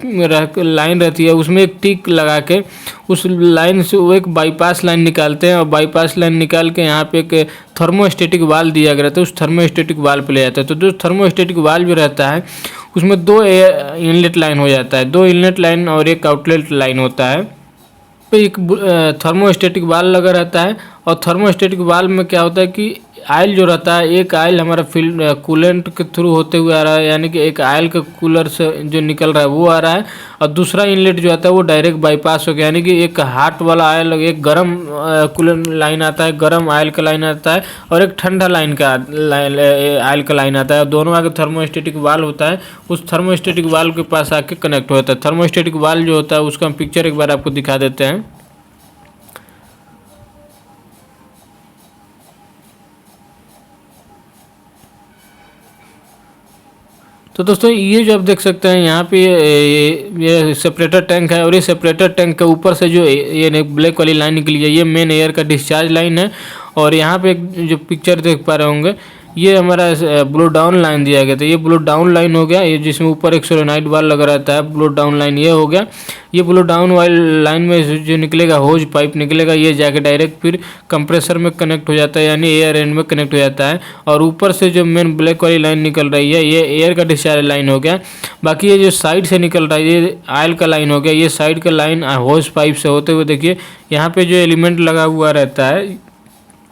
लाइन रहती है उसमें एक टिक लगा के उस लाइन से वो एक बाईपास लाइन निकालते हैं, और बाईपास लाइन निकाल के यहाँ पे एक थर्मोस्टेटिक वाल्व दिया गया रहता है, उस थर्मोस्टेटिक वाल्व पे ले जाता है। तो जो थर्मोस्टेटिक वाल्व जो रहता है उसमें दो इनलेट लाइन हो जाता है, दो इनलेट लाइन और एक आउटलेट लाइन होता है। पे एक थर्मोस्टेटिक वाल्व लगा रहता है, और थर्मोस्टेटिक वाल्व में क्या होता है कि आयल जो रहता है, एक आयल हमारा कूलेंट के थ्रू होते हुए आ रहा है, यानी कि एक आयल के कूलर से जो निकल रहा है वो आ रहा है, और दूसरा इनलेट जो आता है वो डायरेक्ट बाईपास हो गया, यानी कि एक हॉट वाला आयल, एक गर्म कूलेंट लाइन आता है, गर्म आयल का लाइन आता है, और एक ठंडा लाइन का आयल का लाइन आता है। दोनों आगे थर्मोस्टेटिक वाल्व होता है, उस थर्मोस्टेटिक वाल्व के पास आके कनेक्ट होता है। थर्मोस्टेटिक वाल्व जो होता है उसका हम पिक्चर एक बार आपको दिखा देते हैं। तो दोस्तों ये जो आप देख सकते हैं यहाँ पे ये सेपरेटर टैंक है, और ये सेपरेटर टैंक के ऊपर से जो ये ब्लैक वाली लाइन निकली है ये मेन एयर का डिस्चार्ज लाइन है। और यहाँ पे जो पिक्चर देख पा रहे होंगे ये हमारा ब्लो डाउन लाइन दिया गया था, ये ब्लो डाउन लाइन हो गया, ये जिसमें ऊपर एक सोलेनोइड वाल्व लगा रहता है, ब्लो डाउन लाइन ये हो गया। ये ब्लो डाउन वाली लाइन में जो निकलेगा होज पाइप निकलेगा, ये जाके डायरेक्ट फिर कंप्रेसर में कनेक्ट हो जाता है, यानी एयर एंड में कनेक्ट हो जाता है। और ऊपर से जो मेन ब्लैक वाली लाइन निकल रही है ये एयर का डिस्चार्ज लाइन हो गया। बाकी ये जो साइड से निकल रहा है ये ऑयल का लाइन हो गया, ये साइड का लाइन होज पाइप से होते हुए देखिए यहाँ पे जो एलिमेंट लगा हुआ रहता है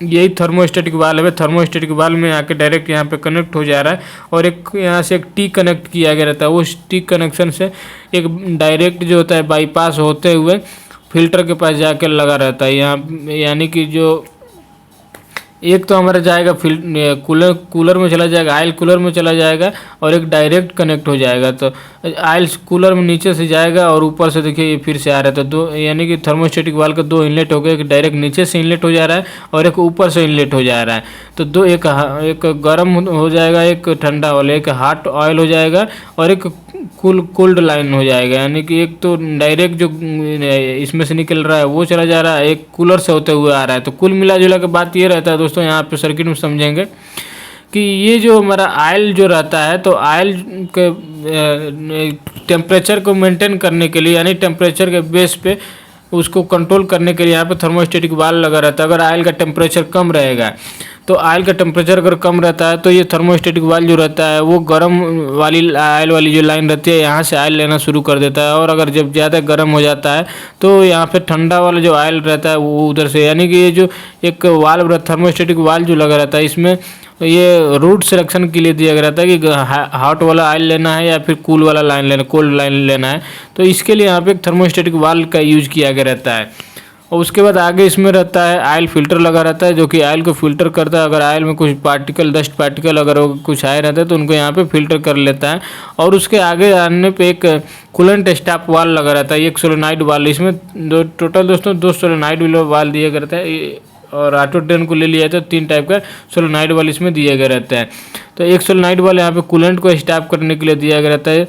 यही थर्मोस्टेटिक वाल्व है। थर्मोस्टेटिक वाल्व में आके डायरेक्ट यहाँ पे कनेक्ट हो जा रहा है, और एक यहाँ से एक टी कनेक्ट किया गया रहता है, उस टी कनेक्शन से एक डायरेक्ट जो होता है बाईपास होते हुए फिल्टर के पास जाकर लगा रहता है यहाँ, यानी कि जो एक तो हमारा जाएगा कूलर में चला जाएगा, आयल कूलर में चला जाएगा, और एक डायरेक्ट कनेक्ट हो जाएगा। तो आयल कूलर में नीचे से जाएगा और ऊपर से देखिए ये फिर से आ रहा है। तो दो यानी कि थर्मोस्टेटिक वाल्व का दो इनलेट हो गया, एक डायरेक्ट नीचे से इनलेट हो जा रहा है और एक ऊपर से इनलेट हो जा रहा है। तो दो एक गर्म हो जाएगा, एक ठंडा वाला, एक हॉट ऑयल हो जाएगा और एक कोल्ड लाइन हो जाएगा, यानी कि एक तो डायरेक्ट जो इसमें से निकल रहा है वो चला जा रहा है, एक कूलर से होते हुए आ रहा है। तो कुल मिला जुला के बात ये रहता है दोस्तों, यहाँ पे सर्किट में समझेंगे कि ये जो हमारा ऑयल जो रहता है, तो ऑयल के टेम्परेचर को मेंटेन करने के लिए, यानी टेम्परेचर के बेस पे उसको कंट्रोल करने के लिए यहाँ पे थर्मोस्टेटिक वाल्व लगा रहता है। अगर ऑयल का टेम्परेचर कम रहेगा तो ऑयल का टेम्परेचर अगर कम रहता है तो ये थर्मोस्टेटिक वाल्व जो रहता है वो गर्म वाली ऑयल वाली जो लाइन रहती है यहाँ से ऑयल लेना शुरू कर देता है, और अगर जब ज़्यादा गर्म हो जाता है तो यहाँ पे ठंडा वाला जो ऑयल रहता है वो उधर से, यानी कि ये जो एक वाल्व थर्मोस्टेटिक वाल्व जो लगा रहता है इसमें ये रूट सिलेक्शन के लिए दिया गया रहता है कि हॉट वाला ऑयल लेना है या फिर कूल वाला लाइन लेना, कोल्ड लाइन लेना है। तो इसके लिए यहाँ पे एक थर्मोस्टेटिक वाल्व का यूज किया गया रहता है। और उसके बाद आगे इसमें रहता है ऑयल फिल्टर लगा रहता है, जो कि ऑयल को फिल्टर करता है। अगर ऑयल में कुछ पार्टिकल, डस्ट पार्टिकल अगर कुछ आए रहते हैं तो उनको यहाँ पे फिल्टर कर लेता है। और उसके आगे आने पे एक कूलेंट स्टॉप वाल्व लगा रहता है, एक सोलेनोइड वाल्व। इसमें टोटल दोस्तों दो सोलेनोइड वाल्व दिया गया रहता है, और ऑटो ट्रेन को ले लिया तो 3 टाइप का सोलेनोइड वाल्व इसमें दिया गया रहता है। तो एक सोलेनोइड वाल्व यहाँ पे कूलेंट को स्टॉप करने के लिए दिया गया रहता है,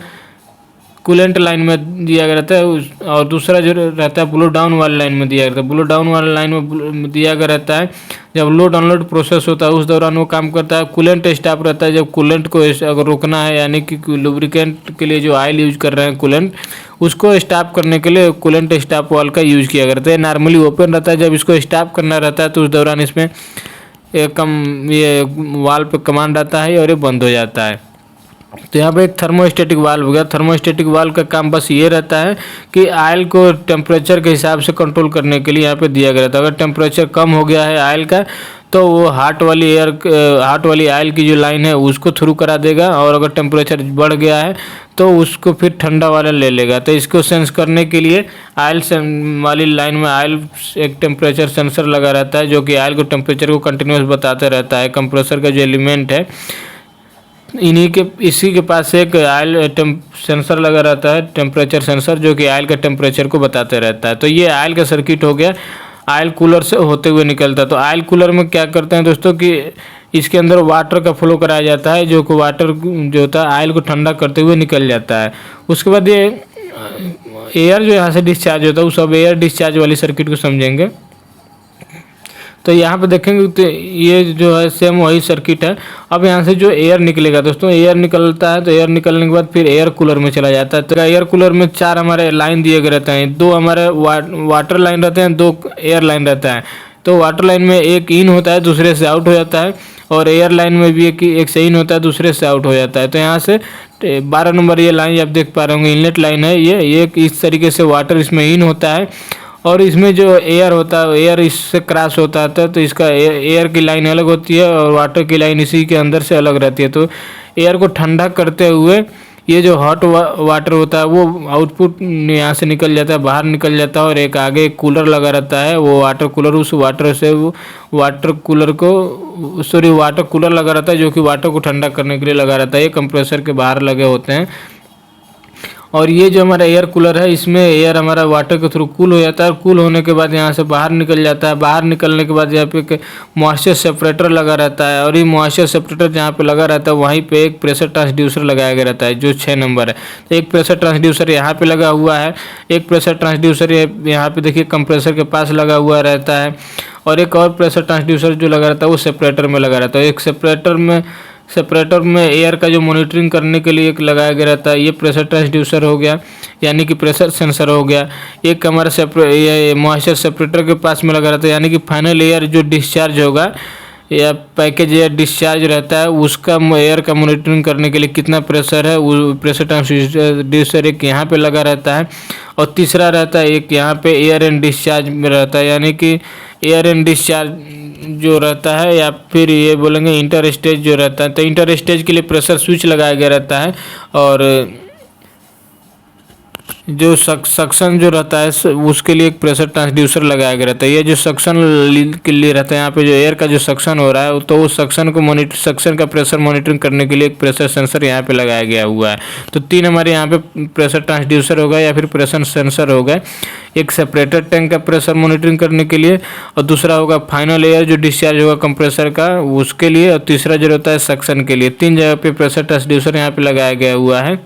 कूलेंट लाइन में दिया गया रहता है और दूसरा जो रहता है ब्लो डाउन वाली लाइन में दिया गया रहता है। ब्लो डाउन वाली लाइन में दिया गया रहता है जब लोड अनलोड प्रोसेस होता है उस दौरान वो काम करता है। कूलेंट स्टॉप रहता है जब कूलेंट को अगर रोकना है, यानी कि लुब्रिकेंट के लिए जो ऑयल यूज कर रहे हैं कूलेंट, उसको स्टॉप करने के लिए कूलेंट स्टॉप वाल्व का यूज किया करता है। नॉर्मली ओपन रहता है, जब इसको स्टॉप करना रहता है तो उस दौरान इसमें ये वाल्व पे कमांड आता है और ये बंद हो जाता है। तो यहाँ पे एक थर्मोस्टेटिक वाल्व हो गया। थर्मोस्टेटिक वाल्व का काम बस ये रहता है कि ऑयल को टेम्परेचर के हिसाब से कंट्रोल करने के लिए यहाँ पे दिया गया था। अगर टेम्परेचर कम हो गया है ऑयल का तो वो हार्ट वाली ऑयल की जो लाइन है उसको थ्रू करा देगा, और अगर टेम्परेचर बढ़ गया है तो उसको फिर ठंडा वाला ले लेगा। तो इसको सेंस करने के लिए ऑयल वाली लाइन में ऑयल एक टेम्परेचर सेंसर लगा रहता है जो कि ऑयल को टेम्परेचर को कंटिन्यूस बताते रहता है। कंप्रेसर का जो एलिमेंट है इसी के पास एक ऑयल सेंसर लगा रहता है, टेम्परेचर सेंसर, जो कि ऑयल का टेम्परेचर को बताते रहता है। तो ये ऑयल का सर्किट हो गया, ऑयल कूलर से होते हुए निकलता है। तो ऑयल कूलर में क्या करते हैं दोस्तों कि इसके अंदर वाटर का फ्लो कराया जाता है, जो कि वाटर जो होता है ऑयल को ठंडा करते हुए निकल जाता है। उसके बाद ये एयर जो यहाँ से डिस्चार्ज होता है उस अब एयर डिस्चार्ज वाली सर्किट को समझेंगे। तो यहाँ पे देखेंगे तो ये जो है सेम वही सर्किट है। अब यहाँ से जो एयर निकलेगा दोस्तों, एयर निकलता है तो एयर निकलने के बाद फिर एयर कूलर में चला जाता है। तो एयर कूलर में 4 हमारे लाइन दिए गए रहते हैं, 2 हमारे वाटर लाइन रहते हैं, 2 एयर लाइन रहता है। तो वाटर लाइन में एक इन होता है दूसरे से आउट हो जाता है, और एयर लाइन में भी एक से इन होता है दूसरे से आउट हो जाता है। तो यहाँ से 12 नंबर ये लाइन आप देख पा रहे होंगे, इनलेट लाइन है ये इस तरीके से वाटर इसमें इन होता है, और इसमें जो एयर होता है एयर इससे क्रॉस होता है। तो इसका एयर की लाइन अलग होती है और वाटर की लाइन इसी के अंदर से अलग रहती है। तो एयर को ठंडा करते हुए ये जो हॉट वाटर होता है वो आउटपुट यहाँ से निकल जाता है, बाहर निकल जाता है, और एक आगे कूलर लगा रहता है वो वाटर कूलर, उस वाटर से वो वाटर कूलर लगा रहता है जो कि वाटर को ठंडा करने के लिए लगा रहता है। ये कंप्रेसर के बाहर लगे होते हैं। और ये जो हमारा एयर कूलर है इसमें एयर हमारा वाटर के थ्रू कूल हो जाता है, और कूल होने के बाद यहाँ से बाहर निकल जाता है। बाहर निकलने के बाद यहाँ पे एक मॉइस्चर सेपरेटर लगा रहता है, और ये मॉइस्चर सेपरेटर जहाँ पे लगा रहता है वहीं पे एक प्रेशर ट्रांसड्यूसर लगाया गया रहता है जो 6 नंबर है। तो एक प्रेशर ट्रांसड्यूसर यहाँ पे लगा हुआ है, एक प्रेशर ट्रांसड्यूसर यहाँ पे देखिए कंप्रेसर के पास लगा हुआ रहता है, और एक और प्रेशर ट्रांसड्यूसर जो लगा रहता है वो सेपरेटर में लगा रहता है। एक सेपरेटर में एयर का जो मॉनिटरिंग करने के लिए एक लगाया गया रहता है। ये प्रेशर ट्रांसड्यूसर हो गया, यानी कि प्रेशर सेंसर हो गया। एक हमारा ये मॉइस्चर सेपरेटर के पास में लगा रहता है, यानी कि फाइनल एयर जो डिस्चार्ज होगा या पैकेज एयर डिस्चार्ज रहता है उसका एयर का मॉनिटरिंग करने के लिए कितना प्रेशर है वो प्रेशर ट्रांसड्यूसर एक यहाँ पे लगा रहता है। और तीसरा रहता है एक यहाँ पे एयर एंड डिस्चार्ज में रहता है, यानी कि एयर एंड डिस्चार्ज जो रहता है, या फिर ये बोलेंगे इंटर स्टेज जो रहता है। तो इंटर स्टेज के लिए प्रेशर स्विच लगाया गया रहता है, और जो सक्शन जो रहता है उसके लिए एक प्रेशर ट्रांसड्यूसर लगाया गया रहता है। ये जो सक्शन के लिए रहता है, यहाँ पे जो एयर का जो सक्शन हो रहा है तो उस सक्शन का प्रेशर मॉनिटरिंग करने के लिए एक प्रेशर सेंसर यहाँ पे लगाया गया हुआ है। तो 3 हमारे यहाँ पे प्रेशर ट्रांसड्यूसर होगा या फिर प्रेशर सेंसर होगा। एक सेपरेटर टैंक का प्रेशर मॉनिटरिंग करने के लिए, और दूसरा होगा फाइनल एयर जो डिस्चार्ज होगा कंप्रेसर का उसके लिए, और तीसरा जो रहता है सक्शन के लिए। 3 जगह पे प्रेशर ट्रांसड्यूसर यहाँ पे लगाया गया हुआ है।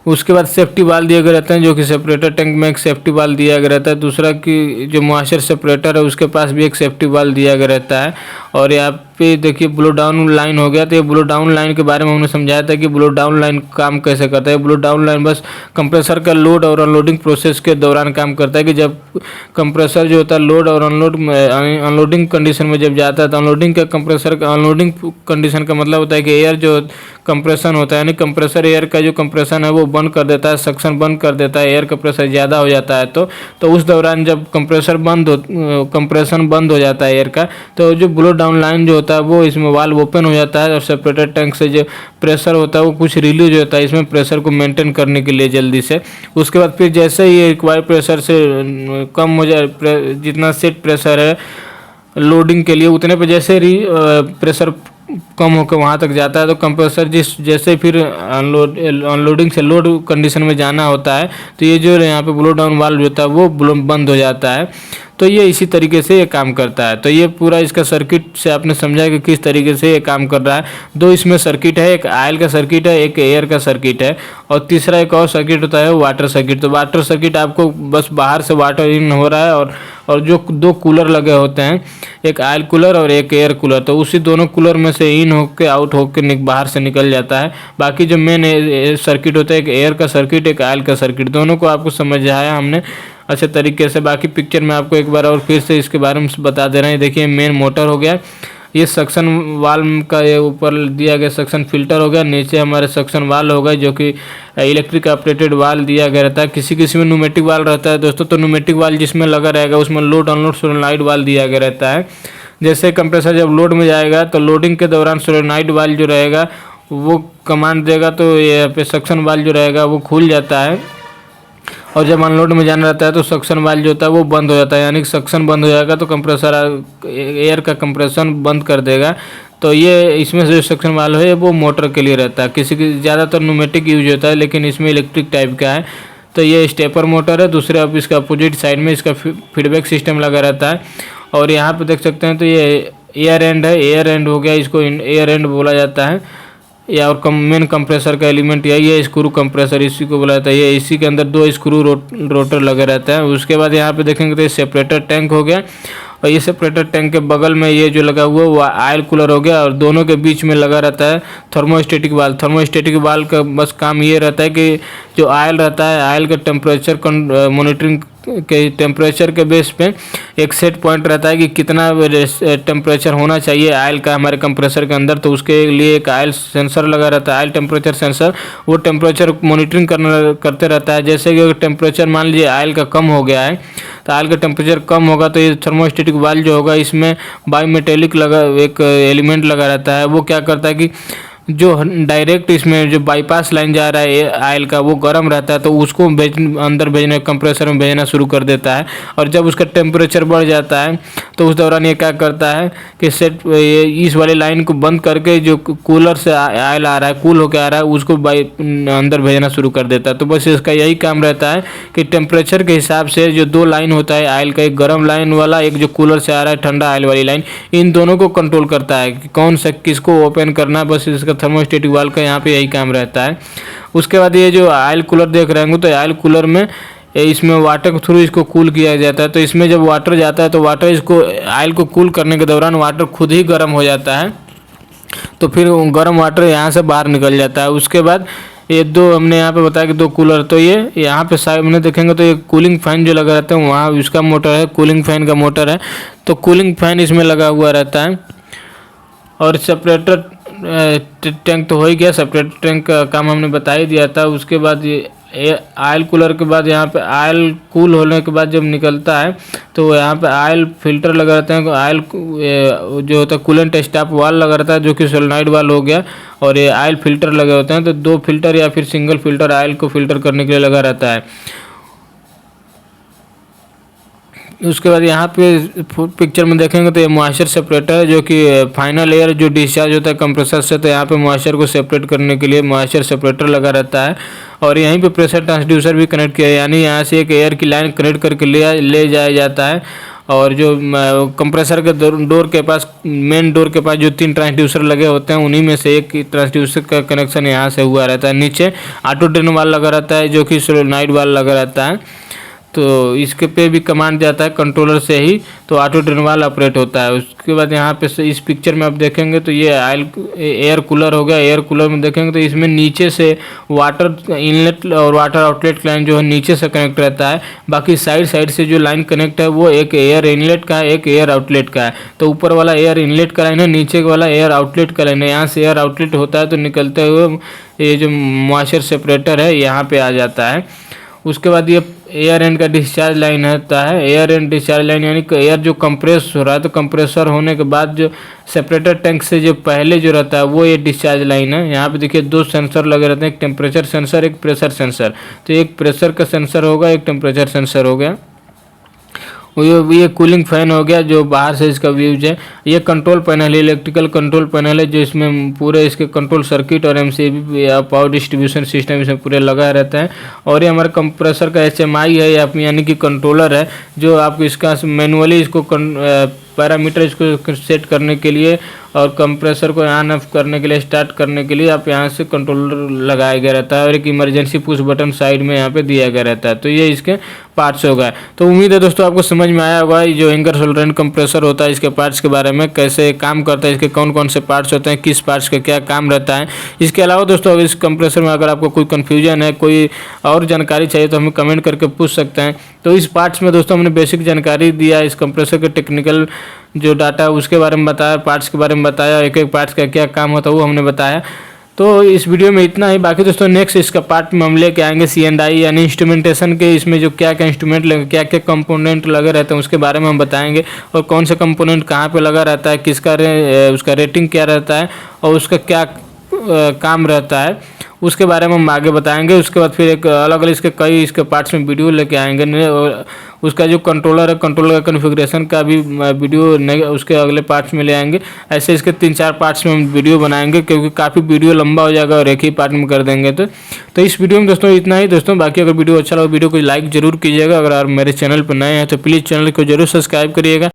उसके बाद सेफ्टी वाल्व दिए गए रहते हैं, जो कि सेपरेटर टैंक में एक सेफ्टी वाल्व दिया गया रहता है। दूसरा कि जो मॉइस्चर सेपरेटर है उसके पास भी एक सेफ्टी वाल्व दिया गया रहता है। और यहाँ पे देखिए ब्लो डाउन लाइन हो गया। तो ये ब्लो डाउन लाइन के बारे में हमने समझाया था कि ब्लो डाउन लाइन काम कैसे करता है। ब्लो डाउन लाइन बस कंप्रेसर का लोड और अनलोडिंग प्रोसेस के दौरान काम करता है, कि जब कंप्रेसर जो होता है लोड और अनलोडिंग कंडीशन में जब जाता है तो अनलोडिंग कंडीशन का मतलब होता है कि एयर जो कंप्रेशन होता है, यानी कंप्रेसर एयर का जो कंप्रेशन है वो बंद कर देता है, सक्शन बंद कर देता है, एयर का प्रेशर ज़्यादा हो जाता है। तो उस दौरान जब कंप्रेशन बंद हो जाता है एयर का, तो जो ब्लो डाउन लाइन जो होता है वो इसमें वाल्व ओपन हो जाता है, और सेपरेटर टैंक से जो प्रेशर होता है वो कुछ रिलीज होता है इसमें प्रेशर को मेंटेन करने के लिए जल्दी से। उसके बाद फिर जैसे ही रिक्वायर्ड प्रेशर से कम हो जाए, जितना सेट प्रेशर है लोडिंग के लिए उतने पे जैसे प्रेशर कम होकर वहाँ तक जाता है, तो कंप्रेसर जैसे फिर अनलोडिंग से लोड कंडीशन में जाना होता है, तो ये जो यहाँ पे ब्लो डाउन वाल्व होता है वो बंद हो जाता है। तो ये इसी तरीके से ये काम करता है। तो ये पूरा इसका सर्किट से आपने समझा कि किस तरीके से ये काम कर रहा है। दो इसमें सर्किट है, एक ऑयल का सर्किट है, एक एयर का सर्किट है, और तीसरा एक और सर्किट होता है वाटर सर्किट। तो वाटर सर्किट आपको बस बाहर से वाटर इन हो रहा है, और जो दो कूलर लगे होते हैं, एक ऑयल कूलर और एक एयर कूलर, तो उसी दोनों कूलर में से इन होके आउट होके बाहर से निकल जाता है। बाकी जो मेन सर्किट होता है, एक एयर का सर्किट, एक ऑयल का सर्किट, दोनों को आपको समझाया हमने अच्छे तरीके से। बाकी पिक्चर में आपको एक बार और फिर से इसके बारे में बता दे रहे हैं। देखिए मेन मोटर हो गया, ये सक्शन वाल्व का ये ऊपर दिया गया सक्शन फिल्टर हो गया, नीचे हमारे सक्शन वाल्व हो गए जो कि इलेक्ट्रिक ऑपरेटेड वाल्व दिया गया रहता है। किसी किसी में न्यूमेटिक वाल्व रहता है दोस्तों, तो न्यूमेटिक वाल्व जिसमें लगा रहेगा उसमें लोड अनलोड सोलेनॉइड वाल्व दिया गया रहता है। जैसे कंप्रेसर जब लोड में जाएगा तो लोडिंग के दौरान सोलेनॉइड वाल्व जो रहेगा वो कमांड देगा, तो ये पे सक्शन वाल्व जो रहेगा वो खुल जाता है, और जब अनलोड में जाना रहता है तो सक्शन वाल्व जो होता है वो बंद हो जाता है। यानी कि सक्शन बंद हो जाएगा तो कंप्रेसर एयर का कंप्रेशन बंद कर देगा। तो ये इसमें से जो सक्शन वाल्व है वो मोटर के लिए रहता है। किसी की ज़्यादातर न्यूमेटिक यूज होता है, लेकिन इसमें इलेक्ट्रिक टाइप का है। तो ये स्टेपर मोटर है। दूसरे अब इसका अपोजिट साइड में इसका फीडबैक सिस्टम लगा रहता है, और यहाँ पर देख सकते हैं तो ये एयर एंड है, एयर एंड हो गया, इसको एयर एंड बोला जाता है। या और मेन कंप्रेसर का एलिमेंट यही है, स्क्रू कंप्रेसर इसी को बोला जाता है। ये इसी के अंदर दो स्क्रू रोटर लगा रहता है। उसके बाद यहाँ पे देखेंगे तो ये सेपरेटर टैंक हो गया, और ये सेपरेटर टैंक के बगल में ये जो लगा हुआ है वो ऑयल कूलर हो गया, और दोनों के बीच में लगा रहता है थर्मोस्टेटिक वाल्व। थर्मोस्टेटिक वाल्व का बस काम ये रहता है कि जो ऑयल रहता है, ऑयल का टेम्परेचर मॉनिटरिंग के टेम्परेचर के बेस पे एक सेट पॉइंट रहता है कि कितना टेम्परेचर होना चाहिए ऑयल का हमारे कंप्रेसर के अंदर। तो उसके लिए एक ऑयल सेंसर लगा रहता है, ऑयल टेम्परेचर सेंसर, वो टेम्परेचर मॉनिटरिंग करते रहता है। जैसे कि अगर टेम्परेचर मान लीजिए ऑयल का कम हो गया है, तो ऑयल का टेम्परेचर कम होगा तो ये थर्मोस्टेटिक वाल्व जो होगा इसमें बायोमेटेलिक लगा एक एलिमेंट लगा रहता है। वो क्या करता है कि जो डायरेक्ट इसमें जो बाईपास लाइन जा रहा है ऑयल का वो गर्म रहता है, तो उसको अंदर भेजने कंप्रेसर में भेजना शुरू कर देता है। और जब उसका टेम्परेचर बढ़ जाता है तो उस दौरान ये क्या करता है कि सेट इस वाली लाइन को बंद करके जो कूलर से ऑयल आ रहा है, कूल होकर आ रहा है, उसको अंदर भेजना शुरू कर देता है। तो बस इसका यही काम रहता है कि टेम्परेचर के हिसाब से जो दो लाइन होता है ऑयल का, एक गर्म लाइन वाला, एक जो कूलर से आ रहा है ठंडा ऑयल वाली लाइन, इन दोनों को कंट्रोल करता है कि कौन सा किसको ओपन करना। बस इसका थर्मोस्टेटिक वाल्व का यहाँ पे यही काम रहता है। उसके बाद ये जो ऑयल कूलर देख रहे हैं तो ऑयल कूलर में इसमें वाटर के थ्रू इसको कूल किया जाता है। तो इसमें जब वाटर जाता है तो वाटर इसको ऑयल को कूल करने के दौरान वाटर खुद ही गर्म हो जाता है, तो फिर गर्म वाटर यहाँ से बाहर निकल जाता है। उसके बाद ये दो हमने यहाँ पे बताया कि दो कूलर, तो ये यहाँ पे सामने देखेंगे तो ये कूलिंग फैन जो लगा रहता है वहाँ इसका मोटर है, कूलिंग फैन का मोटर है। तो कूलिंग फैन इसमें लगा हुआ रहता है। और सेपरेटर टैंक तो हो ही गया, सेपरेटर टैंक का काम हमने बता ही दिया था। उसके बाद ये ऑयल कूलर के बाद यहाँ पे ऑयल कूल होने के बाद जब निकलता है तो यहाँ पे ऑयल फिल्टर लगा रहता है। ऑयल जो होता है कूलेंट स्टॉप वाल्व लगा रहता है जो कि सोलेनॉइड वाल्व हो गया, और ये ऑयल फिल्टर लगे होते हैं। तो दो फिल्टर या फिर सिंगल फिल्टर ऑयल को फिल्टर करने के लिए लगा रहता है। उसके बाद यहाँ पे पिक्चर में देखेंगे तो ये मॉइस्चर सेपरेटर है जो कि फाइनल एयर जो डिस्चार्ज होता है कंप्रेसर से, तो यहाँ पे मॉइस्चर को सेपरेट करने के लिए मॉइस्चर सेपरेटर लगा रहता है। और यहीं पे प्रेशर ट्रांसड्यूसर भी कनेक्ट किया है, यानी यहाँ से एक एयर की लाइन कनेक्ट करके ले जाया जाता है। और जो कंप्रेसर के डोर के पास, मेन डोर के पास जो 3 ट्रांसड्यूसर लगे होते हैं उन्हीं में से एक ट्रांसड्यूसर का कनेक्शन यहाँ से हुआ रहता है। नीचे ऑटो ड्रेन वाल्व लगा रहता है जो कि सोलेनॉइड वाल्व लगा रहता है। तो इसके पे भी कमांड जाता है कंट्रोलर से ही, तो ऑटो ड्रेन वाल्व ऑपरेट होता है। उसके बाद यहाँ पे इस पिक्चर में आप देखेंगे तो ये एयर कूलर हो गया। एयर कूलर में देखेंगे तो इसमें नीचे से वाटर इनलेट और वाटर आउटलेट लाइन जो है नीचे से कनेक्ट रहता है। बाकी साइड से जो लाइन कनेक्ट है वो एक एयर इनलेट का है, एक एयर आउटलेट का है। तो ऊपर वाला एयर इनलेट का लाइन है, नीचे वाला एयर आउटलेट का लाइन है। यहाँ से एयर आउटलेट होता है तो निकलते हुए ये जो मॉइस्चर सेपरेटर है यहाँ पे आ जाता है। उसके बाद ये एयर एंड का डिस्चार्ज लाइन होता है। एयर एंड डिस्चार्ज लाइन यानी कि एयर जो कंप्रेस हो रहा है, तो कंप्रेसर होने के बाद जो सेपरेटर टैंक से जो पहले जो रहता है वो ये डिस्चार्ज लाइन है। यहाँ पे देखिए 2 सेंसर लगे रहते हैं, एक टेम्परेचर सेंसर, एक प्रेशर सेंसर। तो एक प्रेशर का सेंसर होगा, एक टेम्परेचर सेंसर हो गया। ये कूलिंग फैन हो गया जो बाहर से इसका व्यूज है। ये कंट्रोल पैनल है, इलेक्ट्रिकल कंट्रोल पैनल है, जो इसमें पूरे इसके कंट्रोल सर्किट और एमसीबी या पावर डिस्ट्रीब्यूशन सिस्टम इसमें पूरे लगा रहता है। और ये हमारे कंप्रेसर का HMI है यानी कि कंट्रोलर है, जो आप इसका मैनुअली इसको पैरामीटर इसको सेट करने के लिए और कंप्रेसर को ऑन ऑफ करने के लिए, स्टार्ट करने के लिए आप यहाँ से कंट्रोलर लगाया गया रहता है। और एक इमरजेंसी पुश बटन साइड में यहाँ पे दिया गया रहता है। तो ये इसके पार्ट्स हो गए। तो उम्मीद है दोस्तों आपको समझ में आया होगा जो इंगर सोलरेंट कंप्रेसर होता है इसके पार्ट्स के बारे में, कैसे काम करता है, इसके कौन कौन से पार्ट्स होते हैं, किस पार्ट्स का क्या काम रहता है। इसके अलावा दोस्तों इस कंप्रेसर में अगर आपको कोई कन्फ्यूजन है, कोई और जानकारी चाहिए तो हमें कमेंट करके पूछ सकते हैं। तो इस पार्ट्स में दोस्तों हमने बेसिक जानकारी दिया, इस कंप्रेसर के टेक्निकल जो डाटा है उसके बारे में बताया, पार्ट्स के बारे में बताया, एक एक पार्ट्स का क्या काम होता है वो हमने बताया। तो इस वीडियो में इतना ही। बाकी दोस्तों नेक्स्ट इसका पार्ट में हम लेके आएंगे C&I यानी इंस्ट्रूमेंटेशन के, इसमें जो क्या क्या इंस्ट्रूमेंट लगे, क्या क्या कंपोनेंट लगे रहते हैं उसके बारे में हम बताएंगे, और कौन सा कंपोनेंट कहाँ पे लगा रहता है, किसका उसका रेटिंग क्या रहता है और उसका क्या काम रहता है, उसके बारे में हम आगे बताएंगे। उसके बाद फिर एक अलग अलग इसके कई इसके पार्ट्स में वीडियो लेके आएंगे, और उसका जो कंट्रोलर है, कंट्रोलर का कॉन्फ़िगरेशन का भी वीडियो उसके अगले पार्ट्स में ले आएंगे। ऐसे इसके 3-4 पार्ट्स में हम वीडियो बनाएंगे, क्योंकि काफ़ी वीडियो लंबा हो जाएगा और एक ही पार्ट में कर देंगे। तो इस वीडियो में दोस्तों इतना ही दोस्तों। बाकी अगर वीडियो अच्छा लगा वीडियो को लाइक जरूर कीजिएगा। अगर आप मेरे चैनल पर नए हैं तो प्लीज़ चैनल को जरूर सब्सक्राइब करिएगा।